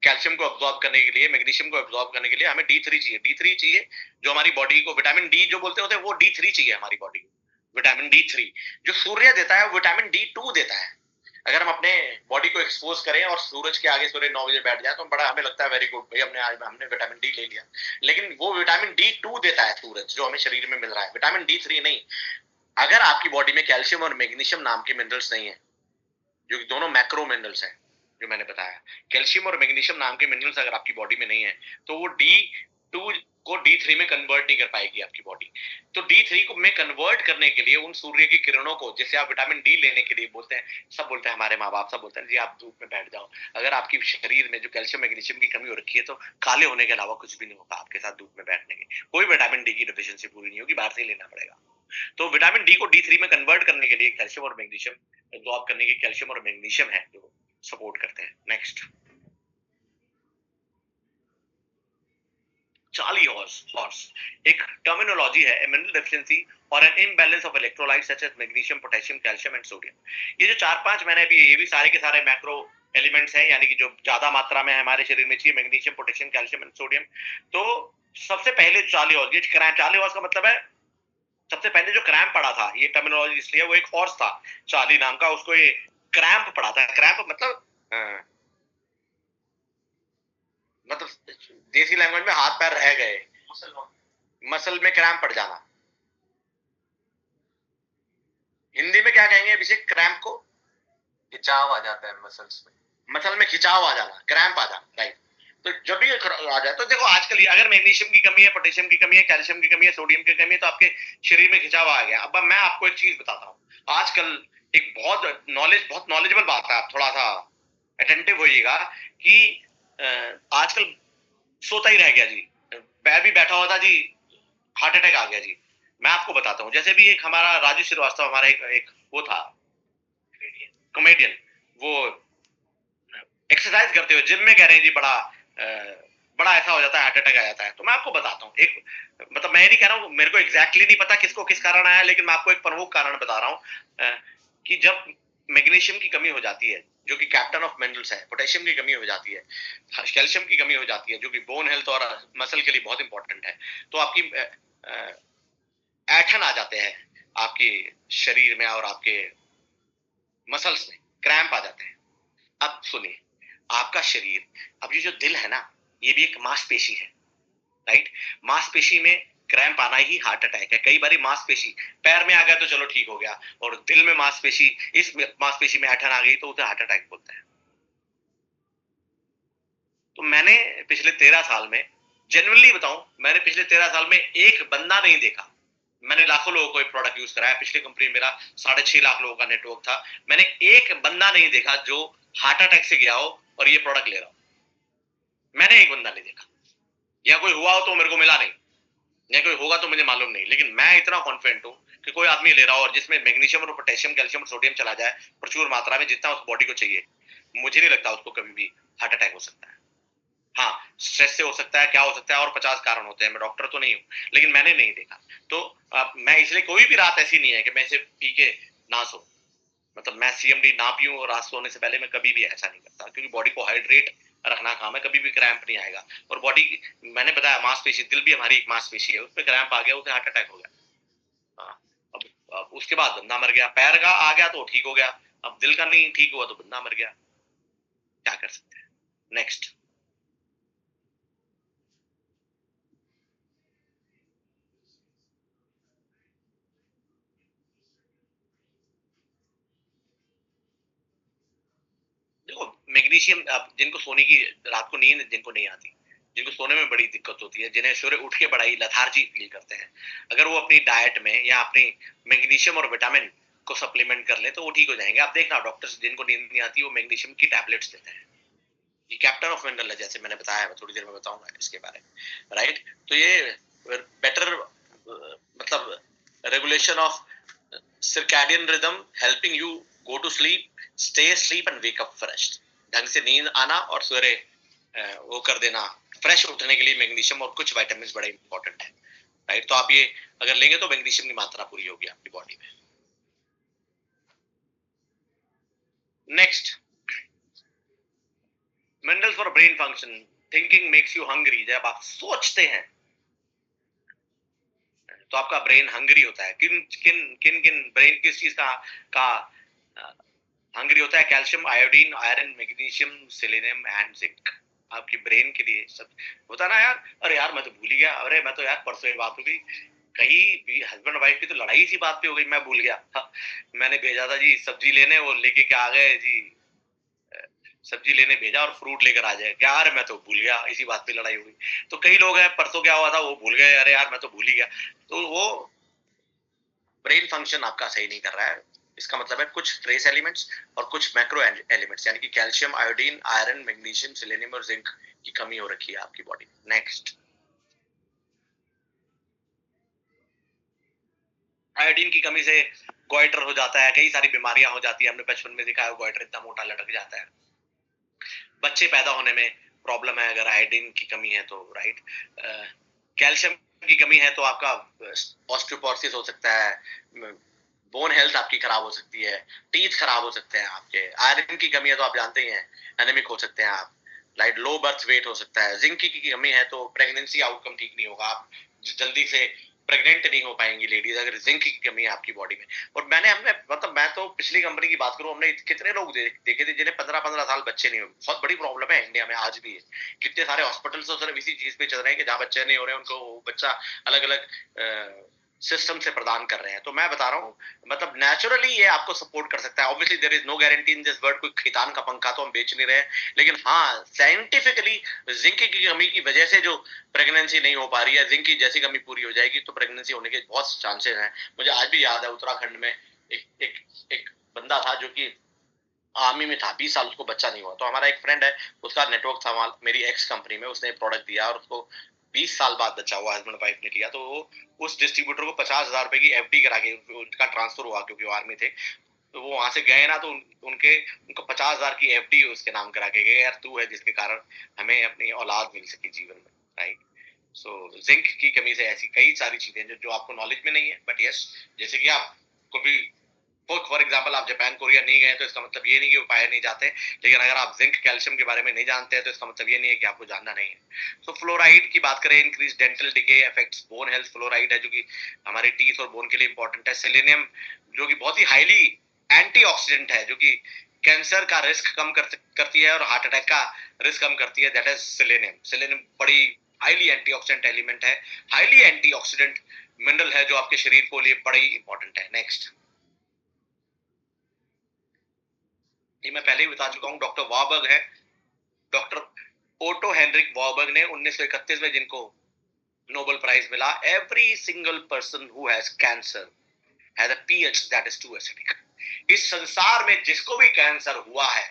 कैल्शियम को अब्सॉर्ब करने के लिए, मैग्नीशियम को अब्सॉर्ब करने के लिए हमें D3 चाहिए। D3 चाहिए जो हमारी बॉडी को, विटामिन डी जो बोलते होते हैं वो D3 चाहिए हमारी बॉडी को। विटामिन D3 जो सूर्य देता है वो विटामिन D2 देता है। अगर हम अपने बॉडी को एक्सपोज करें और सूरज के आगे सूर्य 9 बजे बैठ जाए तो बड़ा हमें लगता है वेरी गुड भाई, हमने आज हमने विटामिन डी ले लिया, लेकिन वो विटामिन D2 देता है सूरज, जो हमें शरीर में मिल रहा है, विटामिन D3 नहीं। अगर आपकी बॉडी में कैल्शियम और मैग्नीशियम नाम के मिनरल्स नहीं है, जो कि दोनों मैक्रो मिनरल्स हैं जो मैंने बताया, कैल्शियम और मैग्नीशियम नाम के मिनरल्स अगर आपकी बॉडी में नहीं है तो वो डी 2 को D3 में कन्वर्ट नहीं कर पाएगी आपकी बॉडी। तो D3 को में कन्वर्ट करने के लिए उन सूर्य की किरणों को, जैसे आप विटामिन डी लेने के लिए बोलते हैं, सब बोलते हैं, हमारे माँ-बाप सब बोलते हैं, जी आप धूप में बैठ जाओ। अगर आपकी शरीर में जो कैल्शियम, मैग्नीशियम की कमी हो रखी है, तो काले होने के अलावा कुछ भी नहीं होगा आपके साथ धूप में बैठने के। कोई विटामिन डी की डेफिशिएंसी पूरी नहीं होगी, बाहर से ही लेना पड़ेगा। तो विटामिन डी को D3 में कन्वर्ट करने के लिए कैल्शियम और मैग्नीशियम एब्जॉर्ब करने की कैल्शियम और मैग्नीशियम है जो सपोर्ट करते हैं। नेक्स्ट, चार्ली हॉर्स एक टर्मिनोलॉजी है, मिनरल डेफिशिएंसी और an imbalance of electrolyte such as magnesium, potassium, calcium and sodium. ये जो 4-5 मैंने अभी, ये भी सारे के सारे मैक्रो एलिमेंट्स हैं, यानी कि जो ज्यादा मात्रा में हमारे शरीर में चाहिए, magnesium, potassium, calcium and sodium. तो सबसे पहले चार्ली हॉर्स, ये चार्ली हॉर्स का मतलब है सबसे पहले जो क्रैम्प पड़ा था, ये टर्मिनोलॉजी इसलिए, वो एक हॉर्स था चार्ली नाम का, उसको ये क्रैम्प पड़ा था। क्रैम्प मतलब मतलब देसी लैंग्वेज में हाथ पैर रह गए, मसल में क्रैम्प पड़ जाना। हिंदी में क्या कहेंगे अभिषेक क्रैम्प को? खिंचाव आ जाता है मसल्स में, मसल में खिंचाव आ जाना, क्रैम्प आ जाना, राइट। तो जब भी आ जाए, तो देखो आजकल अगर मैग्नीशियम की कमी है, पोटेशियम की कमी है, कैल्शियम की कमी है, सोडियम की कमी है, तो आपके शरीर में खिंचाव आ गया। अब मैं आपको एक चीज बताता हूँ, आजकल एक बहुत नॉलेजेबल बात है, आप थोड़ा सा अटेंटिव होइएगा कि आजकल सोता ही रह गया जी, मैं भी बैठा हुआ था जी, हार्ट अटैक आ गया जी। मैं आपको बताता हूँ, जैसे भी एक हमारा राजू श्रीवास्तव, हमारा एक वो था कॉमेडियन, वो एक्सरसाइज करते हुए जिम में कह रहे हैं जी, बड़ा ऐसा हो जाता है, हार्ट अटैक आ जाता है। तो मैं आपको बताता हूँ, एक मतलब मैं नहीं कह रहा हूँ, मेरे को एग्जैक्टली नहीं पता किसको किस कारण आया, लेकिन मैं आपको एक प्रमुख कारण बता रहा हूँ कि जब मैग्नीशियम की कमी हो जाती है, जो कि कैप्टन ऑफ मिनरल्स है, पोटेशियम की कमी हो जाती है, कैल्शियम की कमी हो जाती है, जो कि बोन हेल्थ और मसल के लिए बहुत इंपॉर्टेंट है, तो आपकी ऐठन आ जाते हैं आपके शरीर में और आपके मसल्स में, क्रैम्प आ जाते हैं। अब सुनिए, आपका शरीर, अब ये जो दिल है ना, ये भी एक मांसपेशी है, राइट। मांसपेशी में क्रैम्प आना ही हार्ट अटैक है। कई बार मांसपेशी पैर में आ गया तो चलो ठीक हो गया, और दिल में मांसपेशी, इस मांसपेशी में ऐठन आ गई तो उसे हार्ट अटैक बोलते हैं। तो मैंने पिछले 13 साल में, जेन्युइनली बताऊं, मैंने पिछले 13 साल में एक बंदा नहीं देखा, मैंने लाखों लोगों को ये प्रोडक्ट यूज कराया, पिछली कंपनी में मेरा 6.5 लाख लोगों का नेटवर्क था, मैंने एक बंदा नहीं देखा जो हार्ट अटैक से गया हो और ये प्रोडक्ट ले रहा हो। मैंने एक बंदा नहीं देखा, या कोई हुआ हो तो मेरे को मिला नहीं, या कोई होगा तो मुझे मालूम नहीं, लेकिन मैं इतना कॉन्फिडेंट हूँ कि कोई आदमी ले रहा हो और जिसमें मैग्नीशियम और पोटेशियम, कैल्शियम और सोडियम चला जाए प्रचुर मात्रा में, जितना उस बॉडी को चाहिए, मुझे नहीं लगता उसको कभी भी हार्ट अटैक हो सकता है। हाँ, स्ट्रेस से हो सकता है, क्या हो सकता है, और 50 कारण होते हैं, मैं डॉक्टर तो नहीं हूँ, लेकिन मैंने नहीं देखा। तो मैं इसलिए, कोई भी रात ऐसी नहीं है कि मैं इसे पी के ना सो, मतलब मैं सीएमडी ना पीऊं और रात सोने से पहले मैं कभी भी ऐसा नहीं करता, क्योंकि बॉडी को हाइड्रेट रखना काम है, कभी भी क्रैम्प नहीं आएगा। और बॉडी, मैंने बताया मांसपेशी, दिल भी हमारी एक मांसपेशी है, उसमें क्रैम्प आ गया, उसे हार्ट अटैक हो गया। हाँ, अब उसके बाद बंदा मर गया, पैर का आ गया तो ठीक हो गया, अब दिल का नहीं ठीक हुआ तो बंदा मर गया, क्या कर सकते हैं। नेक्स्ट, देखो मैग्नीशियम, अब जिनको सोने की, रात को नींद जिनको नहीं आती, जिनको सोने में बड़ी दिक्कत होती है, जिन्हें सूर्य उठ के बड़ा ही लथार्जी फील करते हैं, अगर वो अपनी डाइट में या अपनी मैग्नीशियम और विटामिन को सप्लीमेंट कर ले तो वो ठीक हो जाएंगे। आप देखना, डॉक्टर्स जिनको नींद नहीं आती वो मैग्नीशियम की टैबलेट्स देते हैं, ये कैप्टन ऑफ मिनरल है, जैसे मैंने बताया, मैं थोड़ी देर में बताऊंगा इसके बारे में, राइट। तो ये बेटर मतलब regulation of circadian rhythm helping you go to sleep, stay asleep and wake up fresh, ढंग से नींद आना और सवेरे वो कर देना, फ्रेश उठने के लिए मैग्नीशियम और कुछ विटामिन बड़े इंपॉर्टेंट है, राइट। तो आप ये अगर लेंगे तो मैग्नीशियम की मात्रा पूरी होगी आपकी बॉडी में। Next, minerals for brain function, thinking makes you hungry, जब आप सोचते हैं तो आपका ब्रेन हंग्री होता है। किन किन किन किन ब्रेन किस चीज का हंग्री होता है? Calcium, iodine, iron, magnesium, selenium and zinc. आपकी ब्रेन के लिए सब होता ना यार, अरे यार मैं तो भूल ही गया, अरे मैं तो यार परसों ये बात हो गई, कहीं भी हस्बैंड वाइफ की तो लड़ाई सी बात पे हो गई, मैं भूल गया। हाँ, मैंने भेजा था जी सब्जी लेने, वो लेके क्या आ गए जी, सब्जी लेने भेजा और फ्रूट लेकर आ जाए, क्या यार मैं तो भूल गया, इसी बात पे लड़ाई हुई। तो कई लोग हैं, परसों क्या हुआ था वो भूल गए, अरे यार मैं तो भूल ही गया। तो वो ब्रेन फंक्शन आपका सही नहीं कर रहा है। इसका मतलब है कुछ ट्रेस एलिमेंट्स और कुछ मैक्रो एलिमेंट्स यानी कि calcium, iodine, iron, magnesium, selenium और जिंक की कमी हो रखी है आपकी बॉडी में। नेक्स्ट, आयोडीन की कमी से गोइटर हो जाता है, कई सारी बीमारियां हो जाती है। हमने बचपन में देखा है गोइटर इतना मोटा लटक जाता है। बच्चे पैदा होने में प्रॉब्लम है अगर आयोडीन की कमी है तो, राइट। कैल्शियम की कमी है तो आपका ऑस्टियोपोरोसिस हो सकता है, बोन हेल्थ आपकी खराब हो सकती है, टीथ खराब हो सकते हैं आपके। आयरन की कमी है तो आप जानते ही हैं, एनेमिक हो सकते हैं आप, राइट। लो बर्थ वेट हो सकता है। जिंक की कमी है तो प्रेगनेंसी आउटकम ठीक नहीं होगा, आप जल्दी से प्रेग्नेंट नहीं हो पाएंगी लेडीज अगर जिंक की कमी है आपकी बॉडी में। और हमने मतलब मैं तो पिछली कंपनी की बात करूं, हमने कितने लोग देखे थे जिन्हें 15-15 साल बच्चे नहीं हुए। बहुत बड़ी प्रॉब्लम है इंडिया में आज भी है। कितने सारे हॉस्पिटल सिर्फ इसी चीज पे चल रहे हैं कि जहाँ बच्चे नहीं हो रहे हैं उनको बच्चा अलग अलग सिस्टम से प्रदान कर रहे हैं। तो मैं बता रहा हूँ मतलब नेचुरली ये आपको सपोर्ट कर सकता है। Obviously there is no guarantee in this world, कोई खितान का पंखा तो हम बेच नहीं रहे हैं, लेकिन हाँ साइंटिफिकली जिंक की कमी की वजह से जो प्रेगनेंसी नहीं हो पा रही है, जिंक की जैसी कमी पूरी हो जाएगी तो प्रेगनेंसी होने के बहुत चांसेस हैं। मुझे आज भी याद है उत्तराखंड में एक एक एक बंदा था जो कि आर्मी में था, 20 साल उसको बच्चा नहीं हुआ। तो हमारा एक फ्रेंड है, उसका नेटवर्क था वहाँ मेरी एक्स कंपनी में, उसने प्रोडक्ट दिया और उसको 20 साल बाद बच्चा हुआ, हस्बैंड वाइफ ने लिया। तो वो उस डिस्ट्रीब्यूटर को 50,000 रुपए की एफडी करा के उनका ट्रांसफर हुआ क्योंकि वो आर्मी थे। तो वो वहां से गए ना तो उनको 50,000 की एफडी उसके नाम करा के गए, यार तू है जिसके कारण हमें अपनी औलाद मिल सकी जीवन में, राइट। सो जिंक की कमी से ऐसी कई सारी चीजें जो आपको नॉलेज में नहीं है, बट यस, जैसे कि आप कभी फॉर एग्जाम्पल आप जापान कोरिया नहीं गए तो इसका मतलब ये नहीं कि वो पाए नहीं जाते, लेकिन अगर आप जिंक कैल्शियम के बारे में नहीं जानते हैं तो इसका मतलब ये नहीं है कि आपको जानना नहीं है। तो फ्लोराइड की बात करें, increase dental decay affects bone health. Fluoride है जो कि हमारे टीथ और बोन के लिए इंपॉर्टेंट है। सेलेनियम जो कि बहुत ही हाईली एंटीऑक्सीडेंट है, जो कि कैंसर का रिस्क कम करती है और हार्ट अटैक का रिस्क कम करती है, दैट इज सेलेनियम। सेलेनियम बड़ी हाईली एंटीऑक्सीडेंट एलिमेंट है, हाईली एंटीऑक्सीडेंट मिनरल है जो आपके शरीर को लिए बड़ी इंपॉर्टेंट है। नेक्स्ट, ये मैं पहले ही बता चुका हूँ, डॉक्टर वाबर्ग है, डॉक्टर ओटो हेनरिक वाबर्ग ने 1931 में जिनको नोबेल प्राइज मिला। Every single person who has cancer has a pH that is too acidic. इस संसार में जिसको भी कैंसर हुआ है,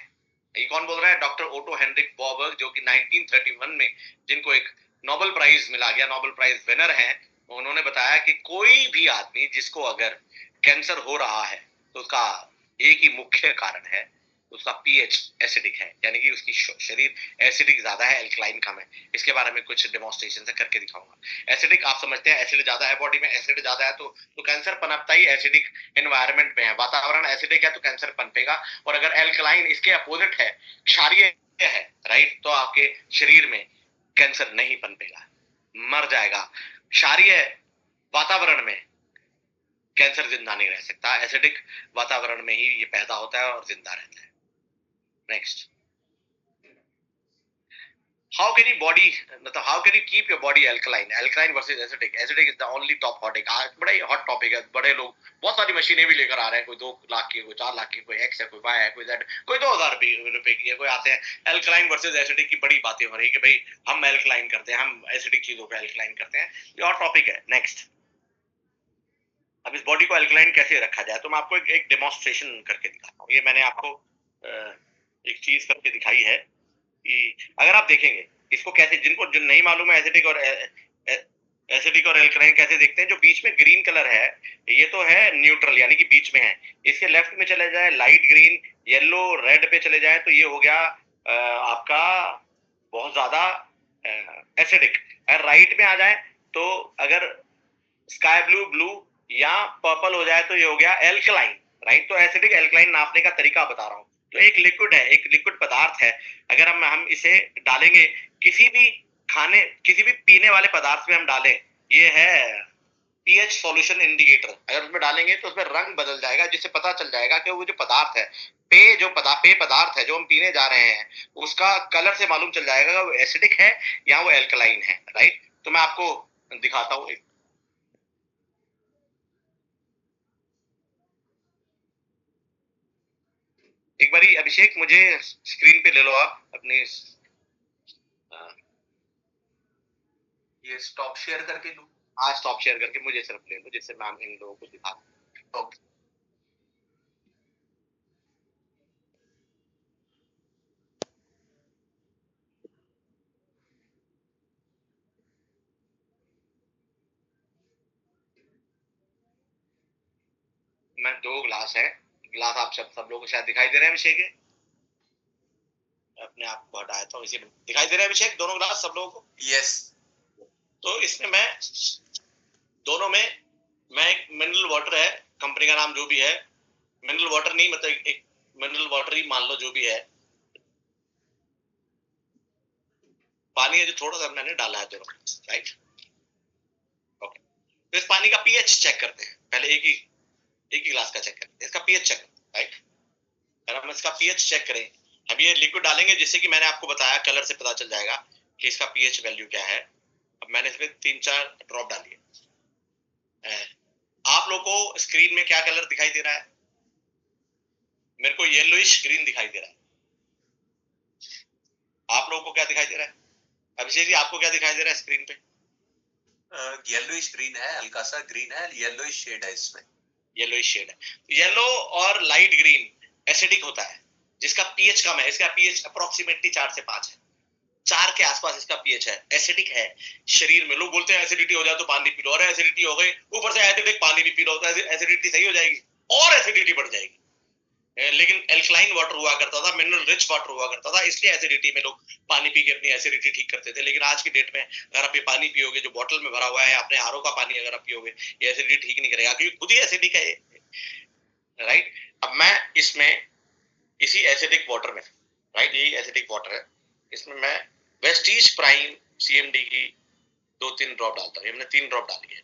ये कौन बोल रहा है? डॉक्टर ओटो हेनरिक वाबर्ग, जो कि 1931 में जिनको एक नोबेल प्राइज मिला गया, नोबेल प्राइज विनर है। उन्होंने बताया कि कोई भी आदमी जिसको अगर कैंसर हो रहा है तो उसका एक ही मुख्य कारण है, उसका पीएच एसिडिक है, यानी कि उसकी शरीर एसिडिक ज्यादा है, एल्कलाइन कम है। इसके बारे में कुछ डेमोन्स्ट्रेशन से करके दिखाऊंगा। एसिडिक आप समझते हैं, एसिड ज्यादा है बॉडी में, एसिड ज्यादा है तो कैंसर पनपता ही एसिडिक एनवायरनमेंट में है। वातावरण एसिडिक है तो कैंसर पनपेगा। और अगर एल्कलाइन इसके अपोजिट है, क्षारीय है, राइट, तो आपके शरीर में कैंसर नहीं पनपेगा, मर जाएगा। क्षारीय वातावरण में कैंसर जिंदा नहीं रह सकता, एसिडिक वातावरण में ही ये पैदा होता है और जिंदा रहता है। Next, how can you body मतलब how can you keep your body alkaline versus acidic is the only top hot एक आज बड़ा ही हॉट टॉपिक है। बड़े लोग बहुत सारी मशीनें भी लेकर आ रहे हैं, कोई 2 लाख की, कोई 4 लाख की, कोई एक्स है, कोई वाई है, कोई जेड, कोई 2,000 रुपए की है, कोई आते हैं। एल्कलाइन वर्सेज एसिडिक की बड़ी बातें हो रही है कि भाई हम एल्कलाइन करते हैं, हम एसिडिक चीजों को एल्कलाइन करते हैं। ये हॉट टॉपिक है। नेक्स्ट, अब इस बॉडी को एल्कलाइन कैसे रखा जाए तो मैं आपको एक डेमोन्स्ट्रेशन करके दिखाता हूँ। ये मैंने आपको एक चीज करके दिखाई है कि अगर आप देखेंगे इसको कैसे, जो नहीं मालूम है एसिडिक और एल्कलाइन कैसे देखते हैं, जो बीच में ग्रीन कलर है ये तो है न्यूट्रल यानी कि बीच में है। इसके लेफ्ट में चले जाए लाइट ग्रीन, येलो, रेड पे चले जाए तो ये हो गया आपका बहुत ज्यादा एसिडिक। अगर राइट में आ जाए तो अगर स्काई ब्लू, ब्लू या पर्पल हो जाए तो ये हो गया एल्कलाइन, राइट। तो एसिडिक एल्कलाइन नापने का तरीका बता रहा हूँ। तो एक लिक्विड है, एक लिक्विड पदार्थ है, अगर हम इसे डालेंगे किसी भी पीने वाले पदार्थ में हम डालें, ये है पीएच सॉल्यूशन इंडिकेटर। अगर उसमें डालेंगे तो उसमें रंग बदल जाएगा, जिससे पता चल जाएगा कि वो जो पदार्थ है, पेय पदार्थ है जो हम पीने जा रहे हैं, उसका कलर से मालूम चल जाएगा वो एसिडिक है या वो एल्कलाइन है, राइट। तो मैं आपको दिखाता हूँ। एक बारी अभिषेक मुझे स्क्रीन पे ले लो आप अपनी, ये स्टॉप शेयर करके लूं? हाँ स्टॉप शेयर करके मुझे सिर्फ ले लो, जिससे मैं इन लोगों को दिखा दूं। ओके। मैं 2 ग्लास है, ग्लास आप सब लोगों को शायद दिखाई दे रहे हैं अभिषेक के? अपने आप को हटाया था, इसी में दिखाई दे रहे हैं अभिषेक दोनों ग्लास सब लोगों को? यस। तो इसमें मैं दोनों में मैं एक मिनरल वाटर है, कंपनी का नाम जो भी है, मिनरल वाटर नहीं मतलब एक मिनरल वाटर ही मान लो जो भी है, पानी है जो थोड़ा सा मैंने डाला है दोनों, राइट? ओके, तो इस पानी का पीएच चेक करते हैं पहले, एक ही ग्लास का चेक करते हैं, इसका पीएच चेक, राइट? अगर हम इसका पीएच चेक करें, हम ये लिक्विड डालेंगे जिससे कि मैंने आपको बताया कलर से पता चल जाएगा कि इसका पीएच वैल्यू क्या है। अब मैंने इसमें 3-4 ड्रॉप डाली है। आप लोगों को स्क्रीन में क्या कलर दिखाई दे रहा है? मेरे को येलोइश ग्रीन दिखाई दे रहा है। आप लोगों को क्या दिखाई दे रहा है? अभिषेक जी आपको क्या दिखाई दे रहा है स्क्रीन पे? येलोइश ग्रीन है, हल्का सा ग्रीन है, येलोइश शेड है इसमें। येलोइश शेड है। येलो और लाइट ग्रीन एसिडिक होता है, जिसका पीएच कम है। इसका पीएच अप्रोक्सीमेटली 4 से 5 है, 4 के आसपास इसका पीएच है, एसिडिक है। शरीर में लोग बोलते हैं एसिडिटी हो जाए तो पानी पी लो, और एसिडिटी हो गई ऊपर से एसिडिक पानी भी पी लो तो एसिडिटी सही हो जाएगी और एसिडिटी बढ़ जाएगी। लेकिन एल्कलाइन वाटर हुआ करता था, मिनरल रिच वाटर हुआ करता था, इसलिए एसिडिटी में लोग पानी पी के अपनी एसिडिटी ठीक करते थे। लेकिन आज की डेट में अगर आप ये पानी पियोगे जो बोतल में भरा हुआ है, अपने आरओ का पानी अगर आप पियोगे, ये एसिडिटी ठीक नहीं करेगा, क्योंकि खुद ही एसिडिक है ये, राइट? अब मैं इसमें इसी एसिडिक वाटर में, राइट, यही एसिडिक वाटर है, इसमें मैं वेस्टीज प्राइम सीएमडी की 2-3 ड्रॉप डालता हूँ। हमने 3 ड्रॉप डाली है।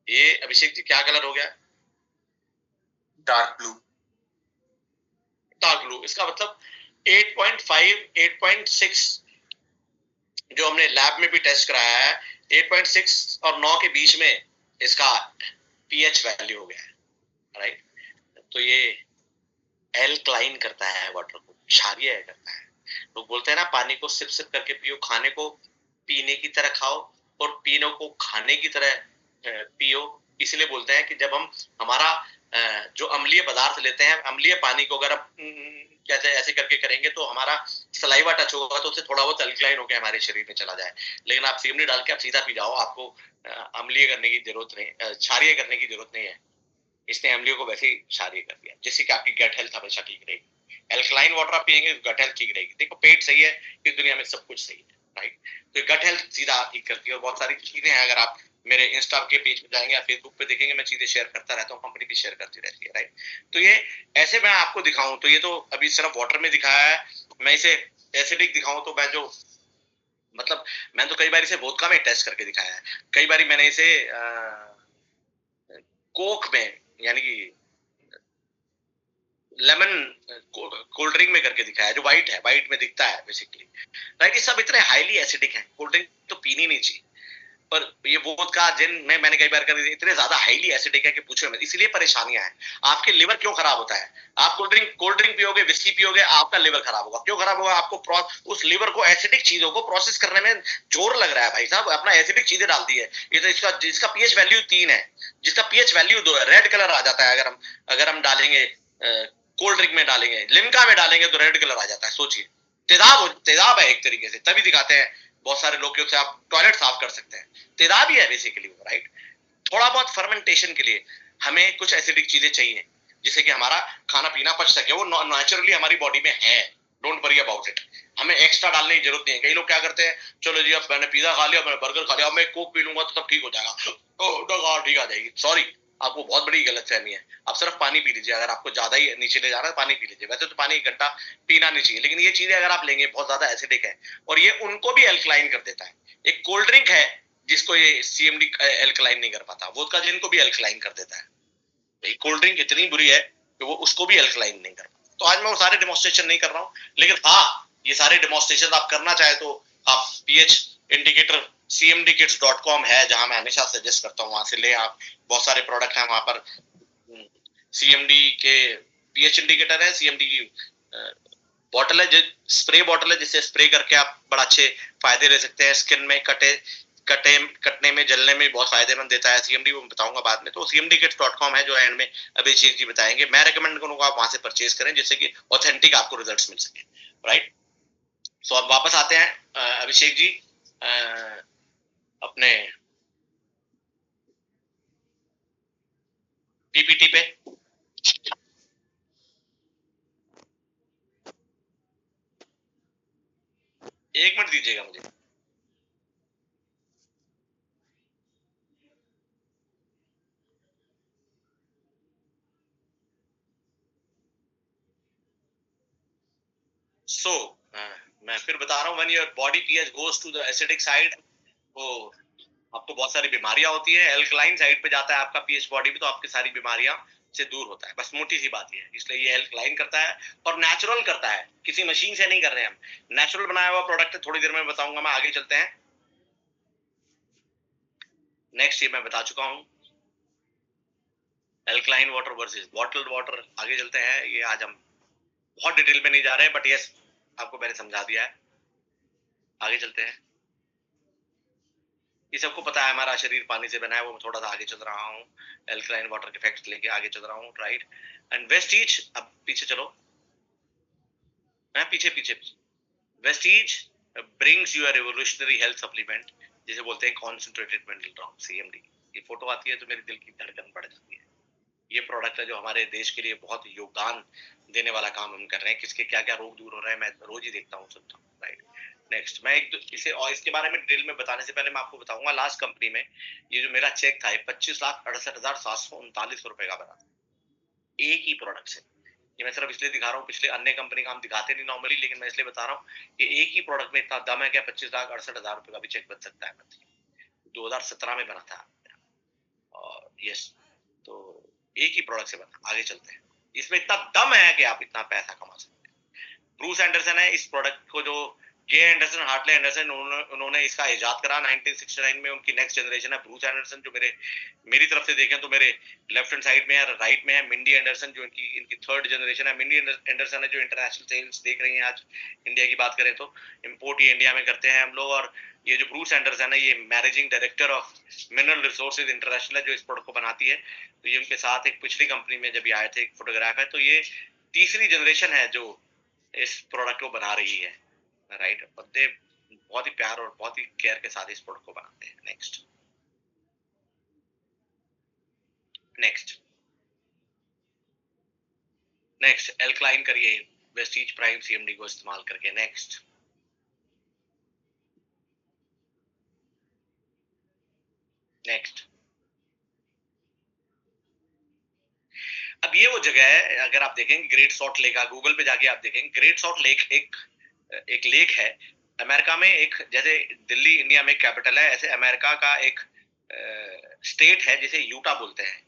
ये अभिषेक जी क्या कलर हो गया? Dark blue. डार्क ब्लू, इसका मतलब 8.5 8.6 जो हमने लैब में भी टेस्ट कराया है, 8.6 और 9 के बीच में इसका पीएच वैल्यू हो गया है, राइट? तो ये एल्कलाइन करता है वाटर को, क्षारीय करता है। लोग बोलते हैं ना पानी को सिप सिप करके पियो, खाने को पीने की तरह खाओ और पीने को खाने की तरह पियो। इसलिए बोलते हैं कि जब हम हमारा जो अम्लीय पदार्थ लेते हैं, अम्लीय पानी को अगर आप कैसे ऐसे करके करेंगे तो हमारा सलाइवा टच होगा तो उससे थोड़ा बहुत अल्कलाइन होकर हमारे शरीर में चला जाए। लेकिन आप सीमनी डाल के आप सीधा पी जाओ, आपको अम्लीय करने की जरूरत नहीं, क्षारीय करने की जरूरत नहीं है। इसने अम्लियों को वैसे ही क्षारीय कर दिया, जिससे कि आपकी गट हेल्थ हमेशा ठीक रहेगी। एल्कलाइन वाटर आप पियेंगे तो गट हेल्थ ठीक रहेगी। देखो पेट सही है, इस दुनिया में सब कुछ सही है, राइट? तो गट हेल्थ सीधा ठीक करती है। और बहुत सारी चीजें हैं, अगर आप मेरे इंस्टा के पेज पे जाएंगे या फेसबुक पे देखेंगे, मैं चीजें शेयर करता रहता हूँ, कंपनी भी शेयर करती रहती है, राइट? तो ये ऐसे मैं आपको दिखाऊं तो ये तो अभी सिर्फ वाटर में दिखाया है, मैं इसे एसिडिक दिखाऊं तो मैं जो मतलब मैंने तो कई बार इसे वोदका में टेस्ट करके दिखाया है, कई बार मैंने इसे कोक में यानी कि लेमन कोल्ड ड्रिंक में करके दिखाया है, जो व्हाइट है, व्हाइट में दिखता है बेसिकली, राइट? ये सब इतने हाईली एसिडिक हैं, कोल्ड ड्रिंक तो पीनी नहीं चाहिए, पर ये वोदका जिन में मैंने कई बार कर दिए, इतने ज्यादा हाईली एसिडिक है कि पूछो मत। इसलिए परेशानियां हैं। आपके लिवर क्यों खराब होता है? आप कोल्ड ड्रिंक पियोगे, विस्की पियोगे, आपका लिवर खराब होगा। क्यों खराब होगा? आपको उस लिवर को एसिडिक चीजों को प्रोसेस करने में जोर लग रहा है भाई साहब, अपना एसिडिक चीजें डाल दी है। ये तो जिसका पीएच वैल्यू 3 है, जिसका पीएच वैल्यू 2 है, रेड कलर आ जाता है। अगर हम डालेंगे कोल्ड ड्रिंक में, डालेंगे लिम्का में, डालेंगे तो रेड कलर आ जाता है। सोचिए, तेजाब है एक तरीके से, तभी दिखाते हैं बहुत सारे लोग, उससे आप टॉयलेट साफ कर सकते हैं। तेजाब ही है बेसिकली, राइट? थोड़ा बहुत फर्मेंटेशन के लिए हमें कुछ एसिडिक चीजें चाहिए, जिससे कि हमारा खाना पीना पच सके। वो नेचुरली हमारी बॉडी में है, डोंट वरी अबाउट इट। हमें एक्स्ट्रा डालने की जरूरत नहीं है। कई लोग क्या करते हैं, चलो जी अब मैंने पिज्जा खा लिया, मैंने बर्गर खा लिया, अब मैं कोक पी लूंगा तो सब ठीक हो जाएगा, ठीक आ जाएगी। सॉरी, आपको बहुत बड़ी गलतफहमी है। आप सिर्फ पानी पी लीजिए, अगर आपको ज्यादा ही नीचे ले जा रहा है पानी पी लीजिए। वैसे तो पानी 1 घंटा पीना नहीं चाहिए, लेकिन ये चीजें अगर आप लेंगे बहुत ज्यादा एसिडिक है, और ये उनको भी एल्कलाइन कर देता है। एक कोल्ड ड्रिंक है जिसको ये सीएमडी एल्कलाइन नहीं कर पाता, वोदका जिनको भी एल्कलाइन कर देता है। कोल्ड ड्रिंक इतनी बुरी है कि वो उसको भी एल्कलाइन नहीं कर पाता। तो आज मैं वो सारे डेमोन्स्ट्रेशन नहीं कर रहा हूँ, लेकिन हाँ, ये सारे डेमोन्स्ट्रेशन आप करना चाहे तो आप पीएच इंडिकेटर cmdkits.com है, जहां मैं हमेशा सजेस्ट करता हूँ, वहां से ले। आप बहुत सारे प्रोडक्ट हैं वहां पर, सीएमडी के पीएच इंडिकेटर है, सीएमडी की बॉटल है, स्प्रे बॉटल है, जिससे स्प्रे करके आप बड़ा अच्छे फायदे ले सकते हैं। स्किन में कटने में, जलने में बहुत फायदेमंद देता है सीएमडी, वो बताऊंगा बाद में। तो cmdkits.com है जो एंड में अभिषेक जी बताएंगे। मैं रेकमेंड करूंगा आप वहां से परचेज करें, जिससे कि ऑथेंटिक आपको रिजल्ट्स मिल सके, राइट। सो अब वापस आते हैं अभिषेक जी अपने पीपीटी पे। एक मिनट दीजिएगा मुझे। सो मैं फिर बता रहा हूँ, when your body pH goes to the acidic side, वो आपको बहुत सारी बीमारियां होती है। एल्कलाइन साइड पे जाता है आपका पीएच बॉडी में, तो आपकी सारी बीमारियां से दूर होता है। बस मोटी सी बात ये है, इसलिए ये एल्कलाइन करता है और नेचुरल करता है, किसी मशीन से नहीं कर रहे हैं हम। नेचुरल बनाया हुआ प्रोडक्ट है, थोड़ी देर में बताऊंगा मैं। आगे चलते हैं। नेक्स्ट ये मैं बता चुका हूँ, alkaline water versus bottled water. आगे चलते हैं। ये आज हम बहुत डिटेल में नहीं जा रहे हैं, बट यस आपको मैंने समझा दिया है। आगे चलते हैं। ये सबको पता है हमारा शरीर पानी से बना है, वो मैं थोड़ा सा आगे चल रहा हूँ। एल्कलाइन वाटर के इफेक्ट्स लेके आगे चल रहा हूँ, राइट। एंड वेस्टीज, अब पीछे चलो, मैं पीछे पीछे Vestige brings you a revolutionary health supplement, जिसे बोलते हैं कॉन्सेंट्रेटेड मिनरल ड्रॉप, सीएमडी। ये फोटो आती है तो मेरे दिल की धड़कन बढ़ जाती है। ये प्रोडक्ट है जो हमारे देश के लिए बहुत योगदान देने वाला काम हम कर रहे हैं। किसके क्या क्या रोग दूर हो रहे हैं, मैं रोज ही देखता हूँ, सुनता हूँ, राइट। नेक्स्ट, मैं इसे और इसके बारे में डिटेल में बताने से पहले मैं आपको बताऊंगा, लास्ट कंपनी में ये जो मेरा चेक था, 25,68,739 रुपए का बना, एक ही प्रोडक्ट से। ये मैं सिर्फ इसलिए दिखा रहा हूँ, पिछले अन्य कंपनी का हम दिखाते नहीं नॉर्मली, लेकिन मैं इसलिए बता रहा हूँ कि एक ही प्रोडक्ट में इतना दम है क्या 25,68,000 रुपए का भी चेक बन सकता है मंथली। 2017 में बना था। और यस, तो एक ही प्रोडक्ट से बना। आगे चलते हैं। इसमें इतना दम है कि आप इतना पैसा कमा सकते हैं। ब्रूस एंडरसन है इस प्रोडक्ट को, जो जे एंडरसन, हार्टले एंडरसन, उन्होंने इसका इजाद करा 1969 में। उनकी नेक्स्ट जनरेशन है ब्रूस एंडरसन, जो मेरी तरफ से देखें तो मेरे लेफ्ट हैंड साइड में है, राइट में है मिंडी एंडरसन, जो इनकी थर्ड जनरेशन है। मिंडी एंडरसन है जो इंटरनेशनल सेल्स देख रही हैं आज। इंडिया की बात करें तो इम्पोर्ट ही इंडिया में करते हैं हम लोग। और ये जो ब्रूस एंडरसन है, ये managing director of mineral resources international है, जो इस प्रोडक्ट को बनाती है। तो ये उनके साथ एक पिछली कंपनी में जब ये आए थे, एक फोटोग्राफ है। तो ये तीसरी जनरेशन है जो इस प्रोडक्ट को बना रही है, राइट। बंदे बहुत ही प्यार और बहुत ही केयर के साथ इस प्रोडक्ट को बनाते हैं। नेक्स्ट नेक्स्ट नेक्स्ट एल्कलाइन करिए वेस्टीज प्राइम सीएमडी को इस्तेमाल करके। नेक्स्ट नेक्स्ट अब ये वो जगह है, अगर आप देखेंगे ग्रेट सॉल्ट लेक, गूगल पे जाके आप देखेंगे ग्रेट सॉल्ट लेक एक लेक है अमेरिका में। एक जैसे दिल्ली इंडिया में कैपिटल है, ऐसे अमेरिका का एक स्टेट है जिसे यूटा बोलते हैं,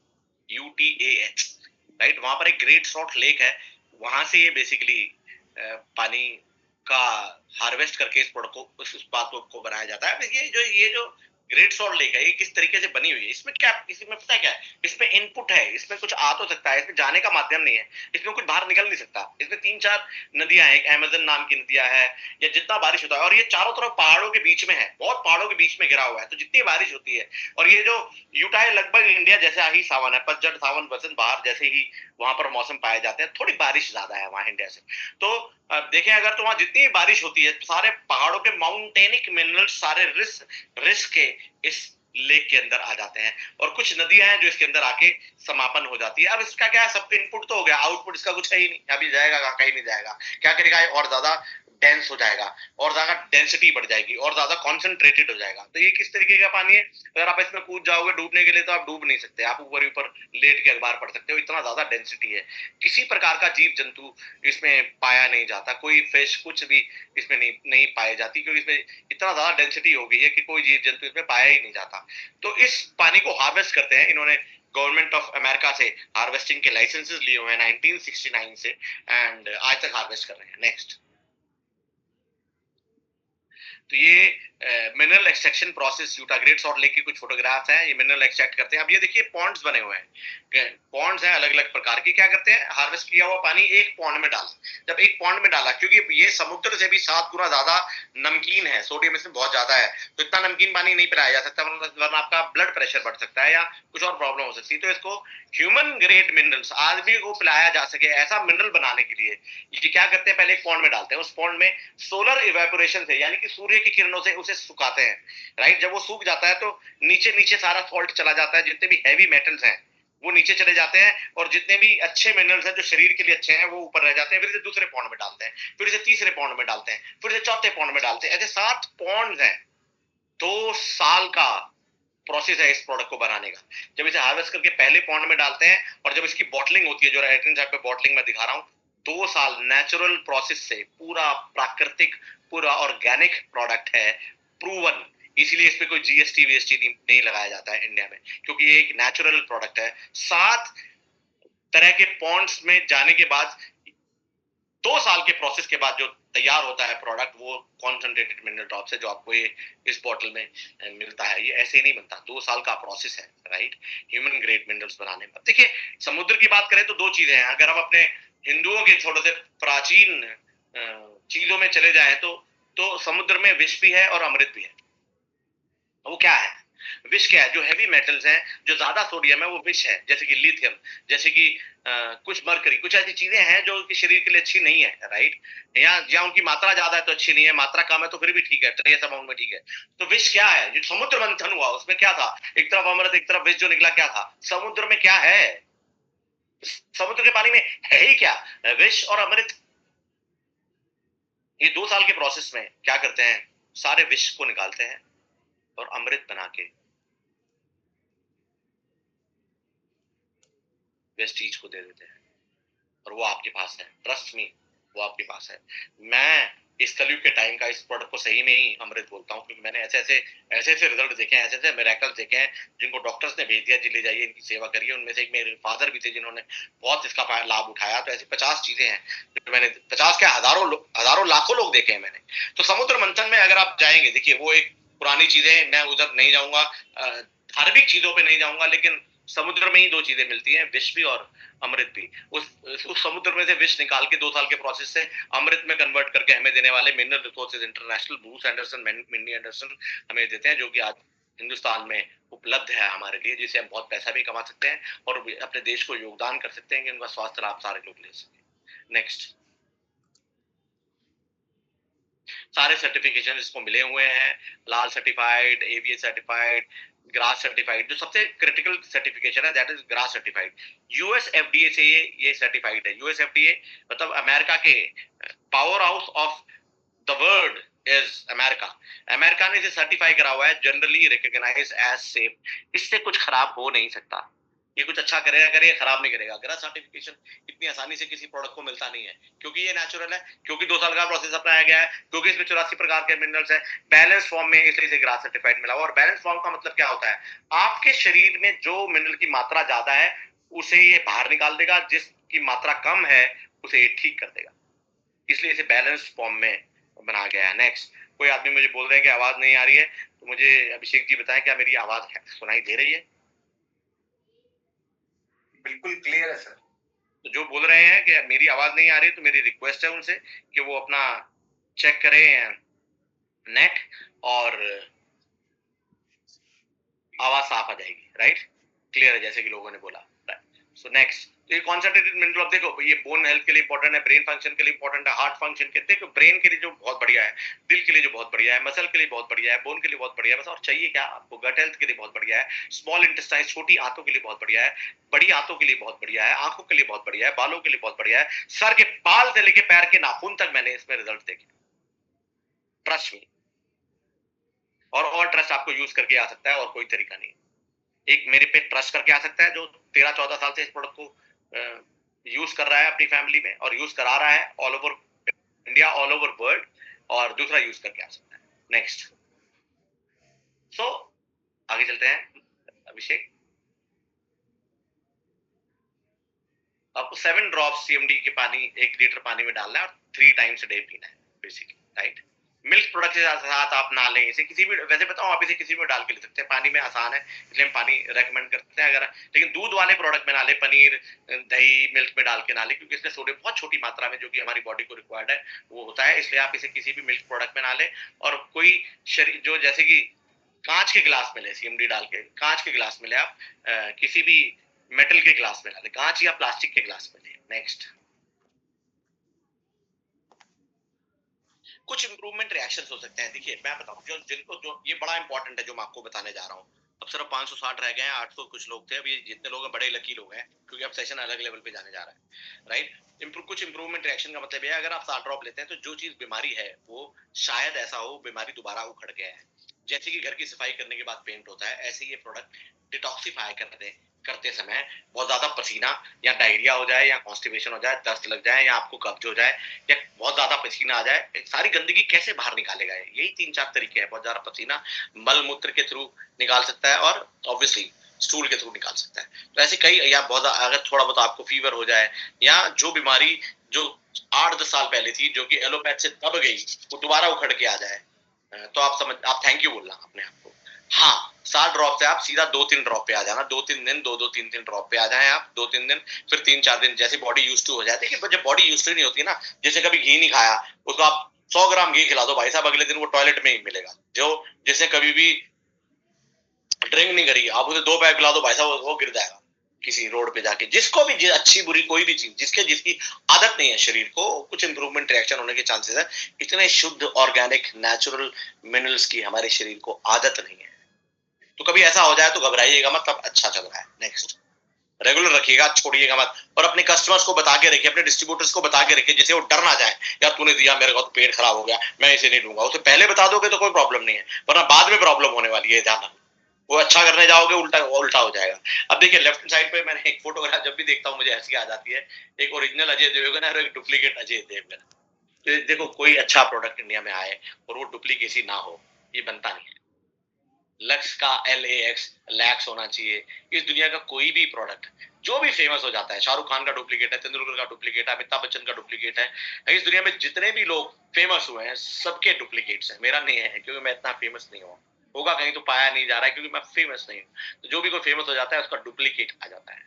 UTAH, राइट। वहां पर एक ग्रेट सॉल्ट लेक है। वहां से ये बेसिकली पानी का हार्वेस्ट करके इस प्रोडक्ट को, उस उत्पाद को बनाया जाता है। ये जो ग्रेट सॉल्ट लेक है, ये किस तरीके से बनी हुई है, इसमें क्या, इसमें पता है क्या है, इसमें इनपुट है, इसमें कुछ आ तो सकता है, इसमें जाने का माध्यम नहीं है, इसमें कुछ बाहर निकल नहीं सकता। इसमें 3-4 नदियां हैं, एक अमेजन नाम की नदियां है, या जितना बारिश होता है, और ये चारों तरफ पहाड़ों के बीच में है, बहुत पहाड़ों के बीच में घिरा हुआ है, तो जितनी बारिश होती है, और ये जो यूटा है लगभग इंडिया जैसा ही सावन है, पतझड़ सावन वसंत बहार जैसे ही वहां पर मौसम पाए जाते हैं। थोड़ी बारिश ज्यादा है वहां इंडिया से। तो देखें, अगर तो वहां जितनी बारिश होती है, सारे पहाड़ों के माउंटेनिक मिनरल्स सारे रिस्क के इस लेक के अंदर आ जाते हैं, और कुछ नदियां हैं जो इसके अंदर आके समापन हो जाती है। अब इसका क्या है, सब इनपुट तो हो गया, आउटपुट इसका कुछ है ही नहीं। अभी जाएगा कहीं नहीं जाएगा, क्या करेगा, और ज्यादा डेंस हो जाएगा, और ज्यादा डेंसिटी बढ़ जाएगी, और ज्यादा कॉन्सेंट्रेटेड हो जाएगा। तो ये किस तरीके का पानी है, अगर आप इसमें कूद जाओगे डूबने के लिए, तो आप डूब नहीं सकते, आप ऊपर ऊपर लेट के अखबार पढ़ सकते हो, इतना ज्यादा डेंसिटी है। किसी प्रकार का जीव जंतु इसमें पाया नहीं जाता, कोई फिश कुछ भी इसमें नहीं पाई जाती, क्योंकि इसमें इतना ज्यादा डेंसिटी हो गई है कि कोई जीव जंतु इसमें पाया ही नहीं जाता। तो इस पानी को हार्वेस्ट करते हैं इन्होंने, गवर्नमेंट ऑफ अमेरिका से हार्वेस्टिंग के लाइसेंसेस लिए हुए हैं 1969 से, एंड आज तक हार्वेस्ट कर रहे हैं। नेक्स्ट, तो ये मिनरल एक्सट्रैक्शन प्रोसेस यूटाग्रेट्स और लेके कुछ फोटोग्राफ्स हैं, ये मिनरल एक्सट्रैक्ट करते हैं। अब ये देखिए पॉन्ड्स बने हुए हैं, पॉन्ड्स हैं अलग अलग प्रकार के। क्या करते हैं, हार्वेस्ट किया हुआ पानी एक पॉन्ड में डाला। जब एक पॉन्ड में डाला, क्योंकि ये समुद्र से भी 7 गुना ज्यादा नमकीन है, सोडियम इसमें बहुत ज्यादा है, तो इतना नमकीन पानी नहीं पिलाया जा सकता, वरना आपका ब्लड प्रेशर बढ़ सकता है या कुछ और प्रॉब्लम हो सकती है। तो इसको ह्यूमन ग्रेड मिनरल्स, आदमी को पिलाया जा सके ऐसा मिनरल बनाने के लिए ये क्या करते हैं, पहले एक पॉन्ड में डालते हैं, उस पॉन्ड में सोलर इवेपोरेशन से, यानी कि सूर्य की किरणों से उसे सुखाते हैं, राइट। जब वो सूख जाता है तो नीचे नीचे सारा सॉल्ट चला जाता है, जितने भी हैवी मेटल्स हैं वो नीचे चले जाते हैं, और जितने भी अच्छे मिनरल्स हैं जो शरीर के लिए अच्छे हैं वो ऊपर रह जाते हैं। फिर से दूसरे पॉन्ड में डालते हैं, फिर से तीसरे पॉन्ड में डालते हैं, फिर से चौथे पॉन्ड में डालते हैं, ऐसे 7 पॉन्ड हैं। 2 साल का प्रोसेस है इस प्रोडक्ट को बनाने का। जब इसे हार्वेस्ट करके पहले पॉन्ड में डालते हैं, और जब इसकी बॉटलिंग होती है, जो राइट हैंड साइड पे बॉटलिंग में दिखा रहा हूँ, 2 साल नेचुरल प्रोसेस से पूरा प्राकृतिक, पूरा ऑर्गेनिक प्रोडक्ट है, प्रूवन। इसीलिए इस पे कोई जीएसटी वीएसटी नहीं लगाया जाता है इंडिया में, क्योंकि ये एक नेचुरल प्रोडक्ट है। 7 तरह के पॉन्ड्स में जाने के बाद, 2 साल के प्रोसेस के बाद जो तैयार होता है प्रोडक्ट, वो कॉन्सेंट्रेटेड मिनरल ड्रॉप्स है, जो आपको ये इस बॉटल में मिलता है। ये ऐसे ही नहीं बनता, 2 साल का प्रोसेस है, राइट, ह्यूमन ग्रेड मिनरल्स बनाने में। देखिए समुद्र की बात करें तो 2 चीजें हैं। अगर हम अपने हिंदुओं के थोड़े से प्राचीन चीजों में चले जाएं तो समुद्र में विष भी है और अमृत भी है। वो क्या है, विष क्या है, जो हैवी मेटल्स हैं, जो ज्यादा सोडियम है वो विष है, जैसे कि लिथियम, जैसे कि कुछ मरकरी, कुछ ऐसी चीजें हैं जो कि शरीर के लिए अच्छी नहीं है, राइट। या उनकी मात्रा ज्यादा है तो अच्छी नहीं है, मात्रा कम है तो फिर भी ठीक है, ट्रेस अमाउंट में ठीक है। तो विष क्या है, जो समुद्र मंथन हुआ उसमें क्या था, एक तरफ अमृत एक तरफ विष जो निकला, क्या था समुद्र में, क्या है समुद्र के पानी में, है ही क्या, विष और अमृत। ये 2 साल के प्रोसेस में क्या करते हैं, सारे विष को निकालते हैं और अमृत बना के वेस्टीज को दे देते हैं, और वो आपके पास है, ट्रस्ट मी, वो आपके पास है। मैं इस कलयुग के टाइम का इस प्रोडक्ट को सही में ही अमृत बोलता हूँ, क्योंकि मैंने ऐसे रिजल्ट देखे हैं, ऐसे मेरेकल्स देखे हैं, जिनको डॉक्टर्स ने भेज दिया, जी ले जाइए इनकी सेवा करिए। उनमें से एक मेरे फादर भी थे जिन्होंने बहुत इसका लाभ उठाया। तो ऐसी 50 चीजें हैं जो मैंने, 50 क्या, हजारों लाखों लोग देखे हैं मैंने। तो समुद्र मंथन में अगर आप जाएंगे, देखिए वो एक पुरानी चीजें, मैं उधर नहीं जाऊंगा, धार्मिक चीजों पर नहीं जाऊंगा, लेकिन समुद्र में ही 2 चीजें मिलती हैं, विष भी और अमृत भी। उस समुद्र में से विष निकाल के 2 साल के प्रोसेस से अमृत में कन्वर्ट करके हमें देने वाले mineral resources international, Bruce Anderson, Minnie Anderson हमें देते हैं, जो कि आज हिंदुस्तान में उपलब्ध है हमारे लिए, जिससे हम बहुत पैसा भी कमा सकते हैं और अपने देश को योगदान कर सकते हैं कि उनका स्वास्थ्य लाभ सारे लोग ले सके। नेक्स्ट, सारे सर्टिफिकेशन इसको मिले हुए हैं, लाल certified, AVA certified, grass certified. जो सबसे क्रिटिकल सर्टिफिकेशन है that is grass certified. US FDA से ये सर्टिफाइड है। यूएस एफडीए मतलब अमेरिका के power house of the world is America. America ने इसे सर्टिफाई करा हुआ है, जनरली रिकॉग्नाइज एज सेफ। इससे कुछ खराब हो नहीं सकता, ये कुछ अच्छा करेगा करेगा, खराब नहीं करेगा। ग्रास सर्टिफिकेशन इतनी आसानी से किसी प्रोडक्ट को मिलता नहीं है, क्योंकि ये नेचुरल है, क्योंकि 2 साल का प्रोसेस अपनाया गया है, क्योंकि इसमें 84 प्रकार के मिनरल्स है, बैलेंस फॉर्म में, इसलिए इसे ग्रास सर्टिफाइड मिला हुआ। और बैलेंस फॉर्म का मतलब क्या होता है, आपके शरीर में जो मिनरल की मात्रा ज्यादा है उसे ये बाहर निकाल देगा, जिसकी मात्रा कम है उसे ये ठीक कर देगा, इसलिए इसे बैलेंस फॉर्म में बना गया है। नेक्स्ट, कोई आदमी मुझे बोल रहे हैं कि आवाज नहीं आ रही है, तो मुझे अभिषेक जी बताएं क्या मेरी आवाज सुनाई दे रही है? बिल्कुल क्लियर है सर। तो जो बोल रहे हैं कि मेरी आवाज नहीं आ रही, तो मेरी रिक्वेस्ट है उनसे कि वो अपना चेक करें नेट, और आवाज साफ आ जाएगी, राइट, क्लियर है जैसे कि लोगों ने बोला। सो नेक्स्ट, तो ये कॉन्सेंट्रेटेड मिनरल, अब देखो ये बोन हेल्थ के लिए इंपॉर्टेंट है, ब्रेन फंक्शन के लिए इंपॉर्टेंट है, हार्ट फंक्शन के, देखो ब्रेन के लिए जो बहुत बढ़िया है, दिल के लिए जो बहुत बढ़िया है, मसल के लिए बहुत बढ़िया है, बोन के लिए बहुत बढ़िया है, बस और चाहिए क्या आपको, गट हेल्थ के लिए बहुत बढ़िया है, स्मॉल इंटेस्टाइन छोटी आंतों के लिए बहुत बढ़िया है, बड़ी आंतों के लिए बहुत बढ़िया है, आंखों के लिए बहुत बढ़िया है, बालों के लिए बहुत बढ़िया है, सर के बाल से लेके पैर के नाखून तक मैंने इसमें रिजल्ट देखे, ट्रस्ट मी। और ट्रस्ट आपको यूज करके आ सकता है, और कोई तरीका नहीं। एक मेरे पे ट्रस्ट करके आ सकता है जो 13-14 साल से इस प्रोडक्ट को यूज कर रहा है अपनी फैमिली में, और यूज करा रहा है all over India, all over world, और दूसरा यूज करके आ सकता है। नेक्स्ट, सो आगे चलते हैं। अभिषेक, आपको 7 ड्रॉप सीएमडी के पानी 1 लीटर पानी में डालना है और 3 टाइम्स अ डे पीना है, बेसिकली, राइट। मिल्क प्रोडक्ट के साथ आप ना लें इसे, किसी भी, वैसे बताऊं आप इसे किसी में डाल के ले सकते हैं, पानी में आसान है इसलिए हम पानी रेकमेंड करते हैं, अगर लेकिन दूध वाले प्रोडक्ट में ना ले, पनीर दही मिल्क में डाल के ना ले, क्योंकि इसमें सोडियम बहुत छोटी मात्रा में जो कि हमारी बॉडी को रिक्वायर्ड है वो होता है, इसलिए आप इसे किसी भी मिल्क प्रोडक्ट में ना ले। और कोई शरीर जो जैसे कि कांच के गिलास में ले, सीएमडी डाल के कांच के गिलास में ले आप, किसी भी मेटल के गिलास में ना ले, कांच या प्लास्टिक के गिलास में ले। नेक्स्ट, कुछ इंप्रूवमेंट रिएक्शंस हो सकते हैं। देखिए मैं बताऊं, जो जिनको जो ये बड़ा इंपॉर्टेंट है जो मैं आपको बताने जा रहा हूँ। अब सिर्फ 560 रह गए हैं, 800 कुछ लोग थे, अब ये जितने लोग हैं बड़े लकी लोग हैं, क्योंकि अब सेशन अलग लेवल पे जाने जा रहा है, राइट। कुछ इंप्रूवमेंट रिएक्शन का मतलब ये है, अगर आप 7 ड्रॉप लेते हैं तो जो चीज बीमारी है वो शायद ऐसा हो बीमारी दोबारा उखड़ गया है। जैसे कि घर की सफाई करने के बाद पेंट होता है, ऐसे ये प्रोडक्ट डिटॉक्सिफाई करते समय बहुत ज्यादा पसीना या डायरिया हो जाए या कॉन्स्टिपेशन हो जाए, दस्त लग जाए या आपको कब्ज हो जाए या बहुत ज्यादा पसीना आ जाए, सारी गंदगी कैसे बाहर निकालेगा? यही 3-4 तरीके हैं। बहुत ज्यादा पसीना मल मूत्र के थ्रू निकाल सकता है, और ऑब्वियसली स्टूल के थ्रू निकाल सकता है। तो ऐसे कई, या बहुत अगर थोड़ा बहुत आपको फीवर हो जाए, या जो बीमारी जो 8-10 साल पहले थी जो कि एलोपैथ से दब गई वो दोबारा उखड़ के आ जाए, तो आप थैंक यू बोलना अपने आप को। हाँ, 7 ड्रॉप से आप सीधा 2-3 ड्रॉप पे आ जाना, 2-3 दिन 2-2 3-3 ड्रॉप पे आ जाएं आप, 2-3 दिन, फिर 3-4 दिन, जैसे बॉडी यूज टू हो जाती है। कि जब बॉडी यूज टू नहीं होती ना, जैसे कभी घी नहीं खाया उसको आप 100 ग्राम घी खिला दो भाई साहब, अगले दिन वो टॉयलेट में ही मिलेगा। जो जिसने कभी भी ड्रिंक नहीं करी, आप उसे 2 पैक पिला दो भाई साहब, वो गिर जाएगा किसी रोड पे जाके। जिसको भी अच्छी बुरी कोई भी चीज जिसके जिसकी आदत नहीं है शरीर को, कुछ इंप्रूवमेंट रिएक्शन होने के चांसेस है। इतने शुद्ध ऑर्गेनिक नेचुरल मिनरल्स की हमारे शरीर को आदत नहीं है। तो कभी ऐसा हो जाए तो घबराइएगा मत, तब अच्छा चल रहा है। नेक्स्ट, रेगुलर रखिएगा, छोड़िएगा मत, और अपने कस्टमर्स को बता के रखिए, अपने डिस्ट्रीब्यूटर्स को बता के रखिए, जिसे वो डर ना जाए, यार तूने दिया मेरे को तो पेट खराब हो गया, मैं इसे नहीं लूंगा। उसे पहले बता दोगे तो कोई प्रॉब्लम नहीं है, वरना बाद में प्रॉब्लम होने वाली है, ध्यान रखना। वो अच्छा करने जाओगे उल्टा उल्टा हो जाएगा। अब देखिए लेफ्ट साइड पे मैंने एक फोटोग्राफ जब भी देखता हूँ मुझे हंसी आ जाती है, एक ओरिजिनल अजय देवगन है और एक डुप्लीकेट अजय देवगन। तो देखो, कोई अच्छा प्रोडक्ट इंडिया में आए और वो डुप्लीकेसी ना हो, ये बनता नहीं है। लक्स का LAX लैक्स होना चाहिए। इस दुनिया का कोई भी प्रोडक्ट जो भी फेमस हो जाता है, शाहरुख खान का डुप्लीकेट है, तेंदुलकर का डुप्लीकेट है, अमिताभ बच्चन का डुप्लीकेट है, इस दुनिया में जितने भी लोग फेमस हुए हैं सबके डुप्लीकेट्स हैं। मेरा नहीं है क्योंकि मैं इतना फेमस नहीं हुआ, होगा कहीं तो पाया नहीं जा रहा है क्योंकि मैं फेमस नहीं हूँ। तो जो भी कोई फेमस हो जाता है उसका डुप्लीकेट आ जाता है।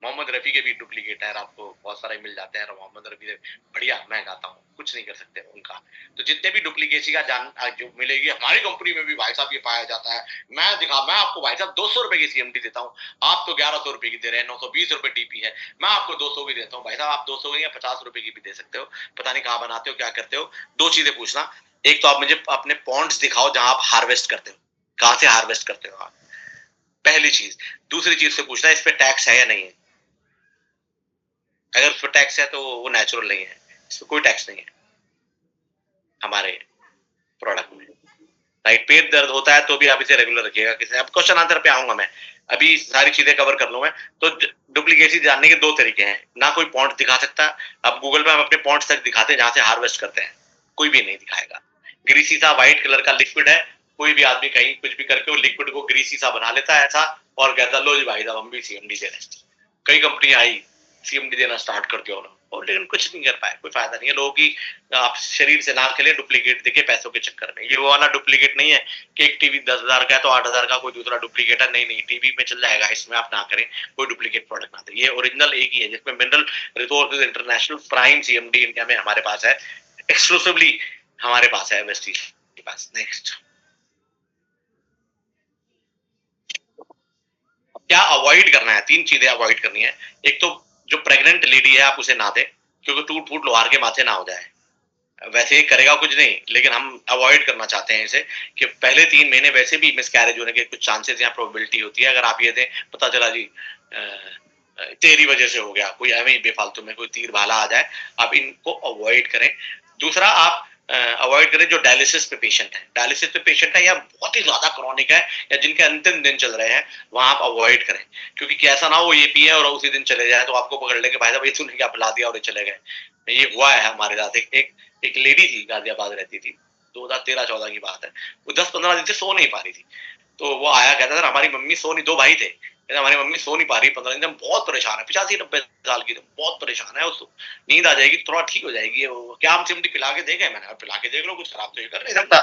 मोहम्मद रफी के भी डुप्लीकेट है, आपको बहुत सारे मिल जाते हैं। मोहम्मद रफी से बढ़िया मैं गाता हूँ, कुछ नहीं कर सकते उनका। तो जितने भी डुप्लीकेसी का जान जो मिलेगी हमारी कंपनी में भी भाई साहब ये पाया जाता है। मैं आपको भाई साहब 200 रुपए की सीएमडी देता हूँ, आप तो 1100 रुपए की दे रहे हैं, 920 रुपए डीपी है, मैं आपको 200 की देता हूँ भाई साहब, आप 200 या 50 रुपए की भी दे सकते हो। पता नहीं कहाँ बनाते हो क्या करते हो। दो चीजें पूछना, एक तो आप मुझे अपने पॉन्ड्स दिखाओ जहां आप हार्वेस्ट करते हो, कहाँ से हार्वेस्ट करते हो आप, पहली चीज। दूसरी चीज से पूछना इस पे टैक्स है या नहीं है, अगर उस पर टैक्स है तो वो नेचुरल नहीं है, इसमें कोई टैक्स नहीं है हमारे प्रोडक्ट में, राइट। पेट दर्द होता है तो भी आप इसे रेगुलर रखिएगा। किसी अब क्वेश्चन आंसर पे आऊंगा मैं, अभी सारी चीजें कवर कर लूं मैं। तो डुप्लीकेसी जानने के दो तरीके हैं, ना कोई पॉइंट दिखा सकता। अब गूगल पे हम अपने पॉइंट्स तक दिखाते हैं जहां से हार्वेस्ट करते हैं, कोई भी नहीं दिखाएगा। ग्रीसी सा व्हाइट कलर का लिक्विड है, कोई भी आदमी कहीं कुछ भी करके वो लिक्विड को ग्रीसी सा बना लेता है ऐसा, और कहता लो जी भाई साहब हम भी सीएमडी दे रहे हैं। कई कंपनी आई सीएमडी देना स्टार्ट कर दिया उन्होंने, और लेकिन कुछ नहीं कर पाए, कोई फायदा नहीं है। लोगों की आप शरीर से ना खेले डुप्लीकेट देखे पैसों के चक्कर में। ये वो वाला डुप्लीकेट नहीं है कि एक टीवी 10,000 का है तो 8,000 का कोई दूसरा डुप्लीकेट है, नहीं नहीं, टीवी में चल जाएगा, इसमें आप ना करें, कोई डुप्लीकेट प्रोडक्ट ना दें। ये ओरिजिनल एक ही है जिसमें mineral resources international prime CMD India में हमारे पास है, एक्सक्लूसिवली हमारे पास है वेस्टीज के पास। नेक्स्ट, क्या अवॉइड करना है? 3 चीजें अवॉइड करनी है। एक तो जो प्रेग्नेंट लेडी है आप उसे ना दें, क्योंकि टूट फूट लोहार के माथे ना हो जाए। वैसे करेगा कुछ नहीं, लेकिन हम अवॉइड करना चाहते हैं इसे, कि पहले 3 महीने वैसे भी मिसकैरेज होने के कुछ चांसेस या प्रोबेबिलिटी होती है। अगर आप ये दें, पता चला जी तेरी वजह से हो गया, कोई एवं ही बेफालतू में कोई तीर भाला आ जाए, आप इनको अवॉइड करें। दूसरा, आप अवॉइड करें जो डायलिसिस पे पेशेंट है, डायलिसिस पे पेशेंट है या बहुत ही ज्यादा क्रॉनिक है या जिनके अंतिम दिन चल रहे हैं, वहां आप अवॉइड करें। क्योंकि कैसा ना हो ये पिए और उसी दिन चले जाए तो आपको पकड़ लेंगे, भाई साहब ये तूने क्या पिला दिया और ये चले गए। ये हुआ है हमारे साथ। एक लेडी थी, गाजियाबाद रहती थी, 2013-14 की बात है। वो 10-15 दिन से सो नहीं पा रही थी। तो वो आया, कहता था हमारी मम्मी सो नहीं, 2 भाई थे, हमारी मम्मी सो नहीं पा रही 15 दिन, बहुत परेशान है, 85-90 साल की, बहुत परेशान है, उसको नींद आ जाएगी, थोड़ा ठीक हो जाएगी वो, क्या हम सीएमडी पिला के देंगे? मैंने कहा पिला के देख लो, कुछ खराब तो ये कर नहीं सकता।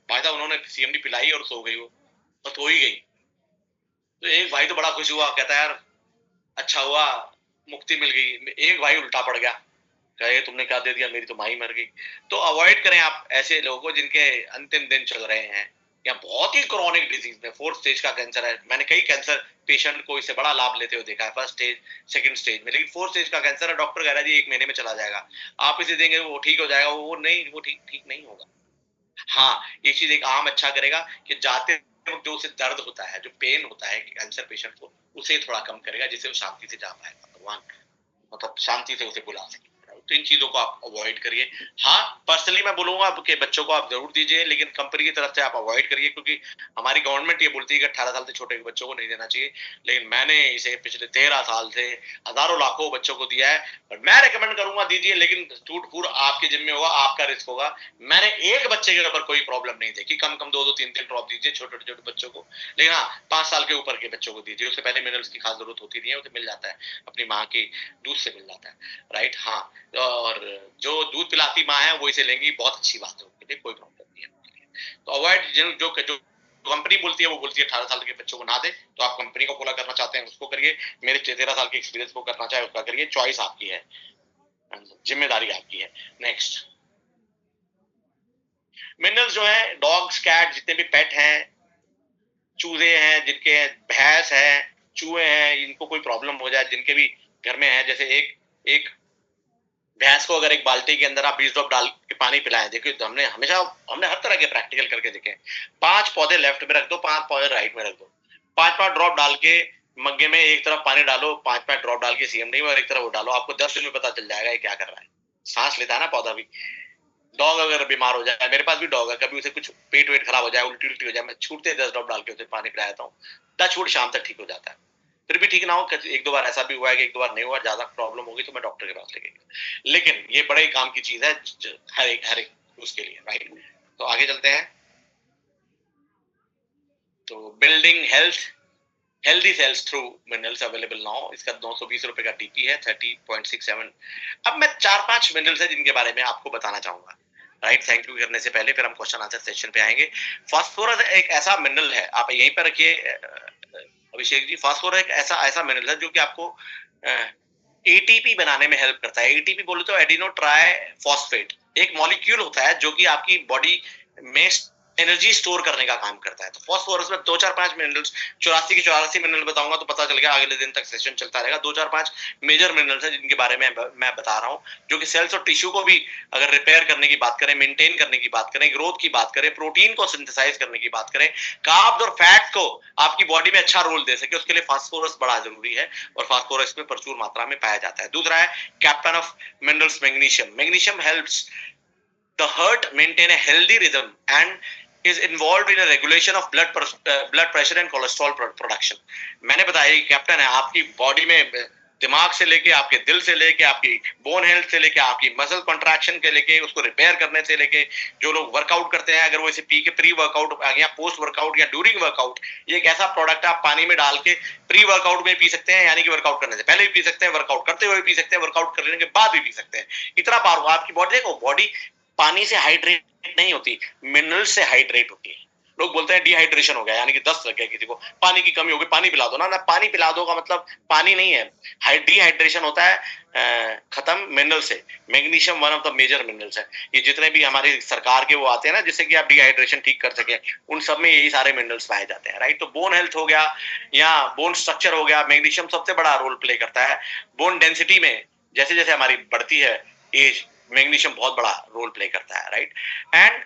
भाई साहब उन्होंने सीएमडी पिलाई और सो गई वो, बस हो ही गई। तो एक भाई तो बड़ा खुश हुआ, कहता है यार अच्छा हुआ, मुक्ति मिल गई। एक भाई उल्टा पड़ गया, कहे तुमने क्या दे दिया, मेरी तो माँ ही मर गई। तो अवॉइड करें आप ऐसे लोगों को जिनके अंतिम दिन चल रहे हैं, या बहुत ही क्रॉनिक डिजीज में 4th स्टेज का कैंसर है। मैंने कई कैंसर पेशेंट को इससे बड़ा लाभ लेते हुए देखा है, 1st स्टेज, 2nd स्टेज में, लेकिन 4th स्टेज का कैंसर है, डॉक्टर कह रहा है जी 1 महीने में चला जाएगा, आप इसे देंगे वो ठीक हो जाएगा, वो नहीं, वो ठीक ठीक नहीं होगा। हाँ, ये चीज एक आम अच्छा करेगा कि जाते वक्त जो उसे दर्द होता है, जो पेन होता है कैंसर पेशेंट को, उसे थोड़ा कम करेगा, जिससे वो शांति से जा पाएगा, भगवान मतलब शांति से उसे बुला सके। तो इन चीजों को आप अवॉइड करिए। हाँ, पर्सनली मैं बोलूंगा कि बच्चों को आप जरूर दीजिए, लेकिन कंपनी की तरफ से आप अवॉइड करिए, क्योंकि हमारी गवर्नमेंट ये बोलती है कि 18 साल से छोटे के बच्चों को नहीं देना चाहिए, लेकिन मैंने इसे पिछले 13 साल से हजारों लाखों बच्चों को दिया है, और मैं रिकमेंड करूंगा दीजिए, लेकिन टूट फूट आपके जिम्मे होगा, आपका रिस्क होगा। मैंने एक बच्चे के ऊपर कोई प्रॉब्लम नहीं देखी, कम कम 2-2 3-3 ड्रॉप दीजिए छोटे छोटे बच्चों को, लेकिन हाँ 5 साल के ऊपर के बच्चों को दीजिए, उससे पहले मिनरल्स की खास जरूरत होती नहीं है, उसे मिल जाता है, अपनी माँ के दूध से मिल जाता है, राइट। हाँ, और जो दूध पिलाती माँ है वो इसे लेंगी, बहुत अच्छी बात है, उनके लिए कोई प्रॉब्लम नहीं है उनके लिए। तो अवॉइड जो कंपनी बोलती है, वो बोलती है 18 साल के बच्चों को ना दे, तो आप कंपनी को फॉलो करना चाहते हैं उसको करिए, मेरे 13 साल के एक्सपीरियंस को करना चाहे उसका करिए, चॉइस आपकी है, जिम्मेदारी आपकी है। नेक्स्ट, मिनरल्स जो है, डॉग्स कैट जितने भी पेट हैं, चूजे हैं जिनके, भैंस है, चूहे हैं, इनको कोई प्रॉब्लम हो जाए, जिनके भी घर में है, जैसे एक एक भैंस को अगर एक बाल्टी के अंदर आप 20 ड्रॉप डाल के पानी पिलाएं, देखिए तो हमने हर तरह के प्रैक्टिकल करके देखे, 5 पौधे लेफ्ट में रख दो, 5 पौधे राइट में रख दो, 5-5 ड्रॉप डाल के मग्गे में एक तरफ पानी डालो, 5-5 ड्रॉप डाल के सीएमडी में और एक तरफ वो डालो, आपको 10 दिन में पता चल जाएगा ये क्या कर रहा है। सांस लेता है ना पौधा भी। डॉग अगर बीमार हो जाए, मेरे पास भी डॉग है, कभी उसे कुछ पेट वेट खराब हो जाए, उल्टी उल्टी हो जाए, मैं छूटते 10 ड्रॉप डाल के उसे पानी पिला देता हूँ, टच वुड शाम तक ठीक हो जाता है। फिर भी ठीक ना हो, एक दो बार ऐसा भी हुआ है कि एक दो बार नहीं हुआ, ज्यादा प्रॉब्लम होगी तो मैं डॉक्टर के पास लेके गया, लेकिन ये बड़े ही काम की चीज है हर एक उसके लिए, राइट। तो आगे चलते हैं। तो building healthy cells through minerals available now, इसका 920 रुपए का डीपी है, 30.67। अब मैं 4-5 मिनरल्स है जिनके बारे में आपको बताना चाहूंगा, राइट। थैंक यू करने से पहले फिर हम क्वेश्चन आंसर सेशन पे आएंगे। फास्फोरस एक ऐसा मिनरल है, आप यहीं पर रखिए अभिषेक जी, फास्फोरस एक ऐसा ऐसा मिनरल है जो कि आपको एटीपी बनाने में हेल्प करता है। एटीपी बोले तो एडिनो ट्राई फॉस्फेट, एक मॉलिक्यूल होता है जो कि आपकी बॉडी में एनर्जी स्टोर करने का काम करता है। तो फास्फोरस में 2-4-5 मिनरल्स, 84 के 84 मिनरल बताऊंगा तो पता चल गया, अगले दिन तक सेशन चलता रहेगा। 2-4-5 मेजर मिनरल्स हैं जिनके बारे में मैं बता रहा हूँ, जो कि सेल्स और टिश्यू को भी अगर रिपेयर करने की बात करें, मेंटेन करने की बात करें, ग्रोथ की बात करें, प्रोटीन को सिंथेसाइज करने की बात करें, कार्ब्स और फैट्स को आपकी बॉडी में अच्छा रोल दे सके, उसके लिए फास्फोरस बड़ा जरूरी है, और फास्फोरस में प्रचुर मात्रा में पाया जाता है। दूसरा है captain of minerals magnesium. Magnesium helps the heart maintain a healthy rhythm and is involved in a regulation of blood pressure and cholesterol production। मैंने बताया ये कैप्टन है आपकी बॉडी में, दिमाग से लेके आपके दिल से लेके आपकी बोन हेल्थ से लेके आपकी मसल कॉन्ट्रैक्शन के लेके उसको रिपेयर करने से लेके, जो लोग वर्कआउट करते हैं अगर वो इसे पी के प्री वर्कआउट या पोस्ट वर्कआउट या ड्यूरिंग वर्कआउट, ये एक ऐसा प्रोडक्ट है आप पानी में डाल के प्री वर्कआउट में पी सकते हैं, यानी कि वर्कआउट करने से पहले भी पी सकते हैं, वर्कआउट करते हुए भी पी सकते हैं, वर्कआउट करने के बाद भी पी सकते हैं। इतना पावर आपकी बॉडी, देखो बॉडी पानी से हाइड्रेट नहीं होती, मिनरल से हाइड्रेट होती है। लोग बोलते हैं डिहाइड्रेशन हो गया, यानी कि दस्त लग गया किसी को, पानी की कमी हो गई, पानी पिला दो ना, पानी पिला दो का मतलब पानी नहीं है, डिहाइड्रेशन होता है खत्म मिनरल से। Magnesium one of the major minerals है। ये जितने भी हमारी सरकार के वो आते हैं ना जिससे कि आप डिहाइड्रेशन ठीक कर सके, उन सब में यही सारे मिनरल्स पाए जाते हैं, राइट। तो बोन हेल्थ हो गया या बोन स्ट्रक्चर हो गया, मैग्नीशियम सबसे बड़ा रोल प्ले करता है। बोन डेंसिटी में जैसे जैसे हमारी बढ़ती है एज, मैग्नीशियम बहुत बड़ा रोल प्ले करता है, right. And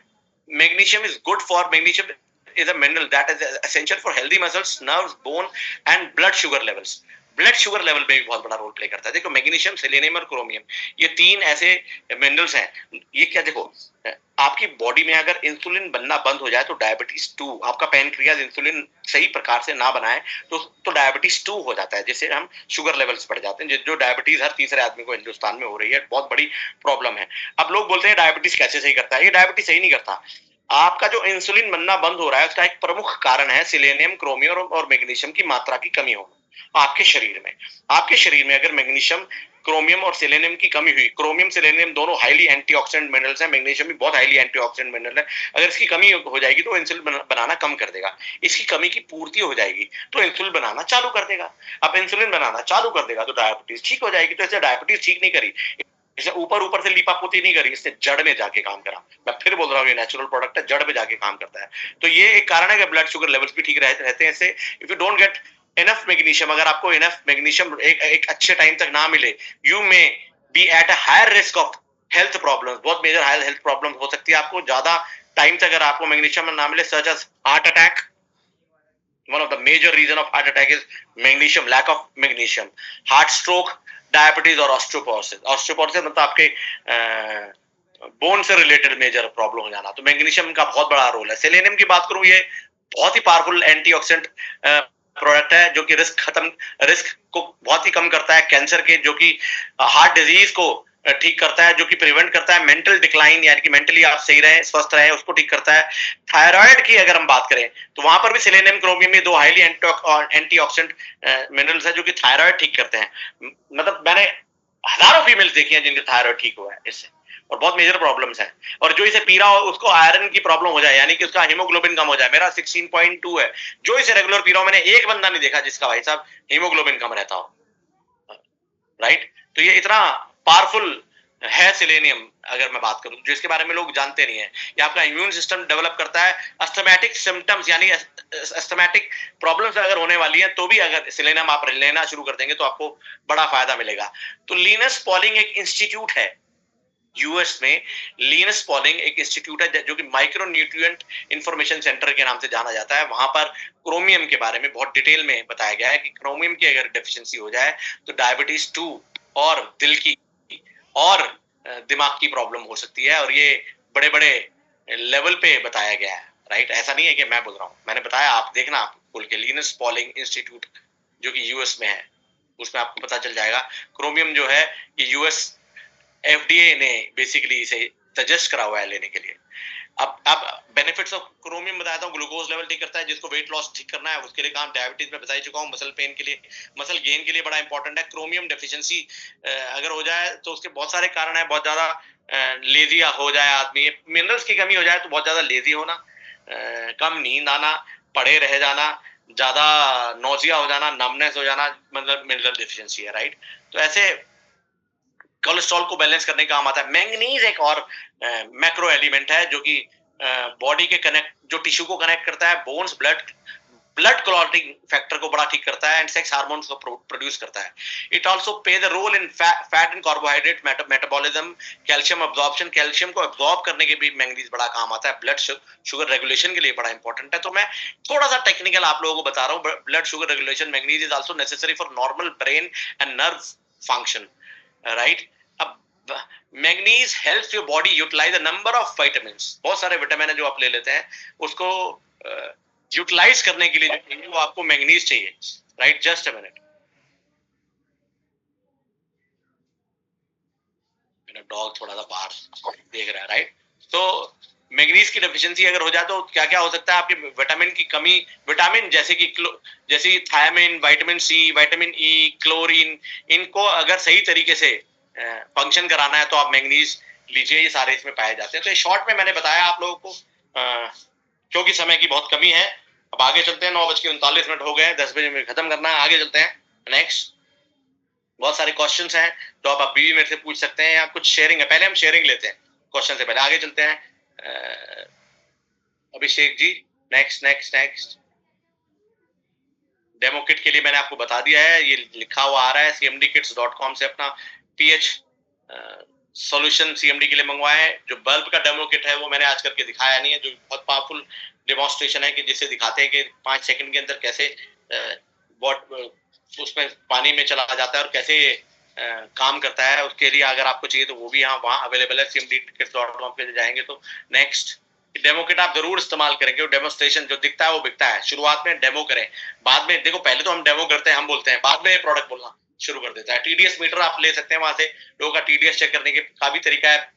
magnesium is good for magnesium is a mineral that is essential for healthy muscles, nerves, bone and blood sugar levels। Blood sugar level पे भी बहुत बड़ा रोल प्ले करता है। देखो मैग्नीशियम, सेलेनियम और क्रोमियम, ये 3 ऐसे मिनरल्स हैं। ये क्या, देखो आपकी बॉडी में अगर इंसुलिन बनना बंद हो जाए तो डायबिटीज 2, आपका पैनक्रियाज इंसुलिन सही प्रकार से ना बनाए तो डायबिटीज 2 हो जाता है, जिससे हम शुगर लेवल्स बढ़ जाते हैं, जो डायबिटीज हर तीसरे आदमी को हिंदुस्तान में हो रही है, बहुत बड़ी प्रॉब्लम है। अब लोग बोलते हैं डायबिटीज कैसे सही करता है, ये डायबिटीज सही नहीं करता। आपका जो इंसुलिन बनना बंद हो रहा है उसका एक प्रमुख कारण है सेलेनियम, क्रोमियम और मैग्नीशियम की मात्रा की कमी होना। आपके शरीर में अगर मैग्नीशियम, क्रोमियम और सेलेनियम की कमी हुई, क्रोमियम सेलेनियम दोनों हाईली एंटीऑक्सीडेंट मिनरल्स हैं, मैग्नीशियम भी बहुत हाईली एंटीऑक्सीडेंट मिनरल है। अगर इसकी कमी हो जाएगी तो इंसुलिन बनाना कम कर देगा। इसकी कमी की पूर्ति हो जाएगी तो इंसुलिन बनाना चालू कर देगा। अब इंसुलिन बनाना चालू कर देगा तो डायबिटीज ठीक हो जाएगी। तो ऐसे डायबिटीज ठीक नहीं करी, इसे ऊपर से लीपापोती नहीं करी, इसने जड़ में जाके काम करा। मैं फिर बोल रहा हूँ, ये नेचुरल प्रोडक्ट है, जड़ में जाके काम करता है। तो ये एक कारण है कि ब्लड शुगर लेवल्स भी ठीक रहते हैं इससे। If you don't get enough magnesium, अगर आपको इनफ मैग्नीशियम एक अच्छे टाइम तक ना मिले, you may be at a higher risk of health problems. बहुत मेजर हेल्थ प्रॉब्लम हो सकती है आपको ज्यादा टाइम तक अगर आपको मैग्नीशियम ना मिले, such as heart attack. One of the major reason of heart attack is magnesium, lack of magnesium, heart stroke, diabetes और osteoporosis। osteoporosis मतलब आपके बोन से रिलेटेड मेजर प्रॉब्लम हो जाना। तो मैग्नीशियम का बहुत बड़ा रोल है। सेलेनियम की बात करूं, ये बहुत ही पावरफुल एंटीऑक्सीडेंट प्रोडक्ट है जो कि रिस्क को बहुत ही कम करता है कैंसर के, जो कि हार्ट डिजीज को ठीक करता है, जो कि प्रिवेंट करता है मेंटल डिक्लाइन, यानी कि मेंटली आप सही रहे, स्वस्थ रहे, उसको ठीक करता है। थायराइड की अगर हम बात करें तो वहां पर भी सेलेनियम, क्रोमियम, ये दो हाईली एंटीऑक्सीडेंट मिनरल्स है जो कि थायराइड ठीक करते हैं। मतलब मैंने हजारों फीमेल्स देखी हैं जिनके थायराइड ठीक हुआ है इससे, और बहुत मेजर प्रॉब्लम्स हैं। और जो इसे पी रहा हो उसको आयरन की प्रॉब्लम हो जाए, यानी कि उसका हीमोग्लोबिन कम हो जाए। मेरा 16.2 है, जो इसे रेगुलर पी रहा हूं, मैंने एक बंदा नहीं देखा जिसका भाई साहब हीमोग्लोबिन कम रहता हो। राइट? तो ये इतना पावरफुल है सेलेनियम, अगर मैं बात करूं, जो इसके बारे में लोग जानते नहीं है। ये आपका इम्यून सिस्टम डेवलप करता है। अस्थमैटिक सिम्टम्स यानी अस्थमैटिक प्रॉब्लम्स अगर होने वाली है तो भी अगर सेलेनियम आप लेना शुरू कर देंगे तो आपको बड़ा फायदा मिलेगा। तो लिनस पॉलिंग एक इंस्टीट्यूट है यूएस में। लिनस पॉलिंग एक इंस्टीट्यूट है जो कि माइक्रो न्यूट्रिएंट इंफॉर्मेशन सेंटर के नाम से जाना जाता है। वहां पर क्रोमियम के बारे में बहुत डिटेल में बताया गया है कि क्रोमियम की अगर डेफिशिएंसी हो जाए तो डायबिटीज 2 और दिल की और दिमाग की प्रॉब्लम हो सकती है। और ये बड़े बड़े लेवल पे बताया गया है। राइट? ऐसा नहीं है कि मैं बोल रहा हूँ, मैंने बताया, आप देखना, आप बोल के लिनस पॉलिंग इंस्टीट्यूट जो कि यूएस में है, उसमें आपको पता चल जाएगा। क्रोमियम जो है ये यूएस एफडीए ने बेसिकली इसे सजेस्ट करा हुआ है लेने के लिए। अब बेनिफिट्स ऑफ क्रोमियम बताता हूँ। ग्लूकोज लेवल ठीक करता है, जिसको वेट लॉस ठीक करना है उसके लिए काम। डायबिटीज में बता ही चुका हूँ। मसल पेन के लिए, मसल गेन के लिए बड़ा इंपॉर्टेंट है। क्रोमियम डेफिशिएंसी अगर हो जाए तो उसके बहुत सारे कारण है। बहुत ज्यादा लेजी हो जाए आदमी, मिनरल्स की कमी हो जाए तो बहुत ज्यादा लेजी होना, कम नींद आना, पड़े रह जाना, ज्यादा नोजिया हो जाना, नमनेस हो जाना, मतलब मिनरल डेफिशिएंसी है। राइट? तो ऐसे कोलेस्ट्रॉल को बैलेंस करने का काम आता है। मैंगनीज एक और मैक्रो एलिमेंट है जो कि बॉडी के कनेक्ट, जो टिश्यू को कनेक्ट करता है, बोन्स, ब्लड क्लॉटिंग फैक्टर को बड़ा ठीक करता है एंड सेक्स हार्मोन्स को प्रोड्यूस करता है। It also play the role in fat and carbohydrate metabolism, calcium absorption, calcium को अब्जॉर्ब करने के भी मैंगनीज बड़ा काम आता है। ब्लड शुगर रेगुलेशन के लिए बड़ा इंपॉर्टेंट है। तो मैं थोड़ा सा टेक्निकल आप लोगों को बता रहा हूँ। Blood sugar regulation, manganese is also necessary for normal brain and nerve function. Right? अब manganese helps your body utilize a number of vitamins. बहुत सारे विटामिन है जो आप ले लेते हैं, उसको यूटिलाइज करने के लिए जो चाहिए वो आपको मैग्नीज चाहिए। राइट? जस्ट अ मिनट, मेरा डॉग थोड़ा सा बाहर देख रहा है। राइट? तो मैग्नीज की डेफिशिएंसी अगर हो जाए तो क्या क्या हो सकता है? आपके विटामिन की कमी, विटामिन जैसे thiamine, vitamin C, vitamin E, chlorine, इनको अगर सही तरीके से फंक्शन कराना है तो आप मैग्नीज लीजिए। ये सारे इसमें पाए जाते हैं। तो ये शॉर्ट में मैंने बताया आप लोगों को, क्योंकि समय की बहुत कमी है। अब आगे चलते हैं। 9:39 हो गए, 10 बजे में खत्म करना है। आगे चलते हैं नेक्स्ट। बहुत सारे क्वेश्चंस हैं तो आप अभी भी मेरे से पूछ सकते हैं, या कुछ शेयरिंग है। पहले हम शेयरिंग लेते हैं क्वेश्चन से पहले, आगे चलते हैं। Abhishek ji, next next next. Demo kit के लिए मैंने आपको बता दिया है, ये लिखा हुआ आ रहा है। cmdkits.com से अपना pH सॉल्यूशन सीएमडी के लिए मंगवाया है। जो बल्ब का डेमो किट है वो मैंने आज करके दिखाया नहीं है, जो बहुत पावरफुल डेमोन्स्ट्रेशन है कि जिससे दिखाते हैं कि 5 सेकंड के अंदर कैसे उसमें पानी में चला जाता है और कैसे काम करता है। उसके लिए अगर आपको चाहिए तो वो भी यहाँ वहाँ अवेलेबल है। cmdkits.com पे जाएंगे तो नेक्स्ट डेमो किट आप जरूर इस्तेमाल करेंगे। डेमोस्ट्रेशन जो दिखता है वो बिकता है। शुरुआत में डेमो करें, बाद में देखो, पहले तो हम डेमो करते हैं, हम बोलते हैं, बाद में प्रोडक्ट बोलना। शुरू कर देता है। टीडीएस मीटर आप ले सकते हैं वहां से, लोगों का टीडीएस चेक करने के का भी तरीका है।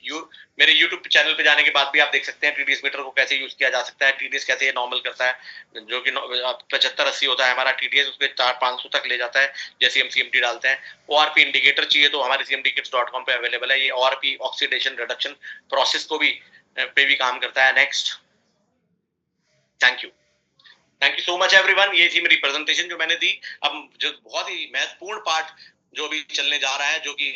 मेरे यूट्यूब चैनल पे जाने के बाद भी आप देख सकते हैं टीडीएस मीटर को कैसे यूज किया जा सकता है, टीडीएस कैसे ये नॉर्मल करता है, जो कि 75-80 होता है हमारा टीडीएस, उसके 400-500 तक ले जाता है जैसे हम सीएमडी डालते हैं। ओआरपी इंडिकेटर चाहिए तो हमारे cmdkits.com पे अवेलेबल है। ये ओआरपी ऑक्सीडेशन रिडक्शन प्रोसेस को भी पे भी काम करता है। Next, thank you. Thank you so much everyone. ये थी मेरी प्रेजेंटेशन जो मैंने दी। अब जो बहुत ही महत्वपूर्ण पार्ट जो अभी चलने जा रहा है, जो कि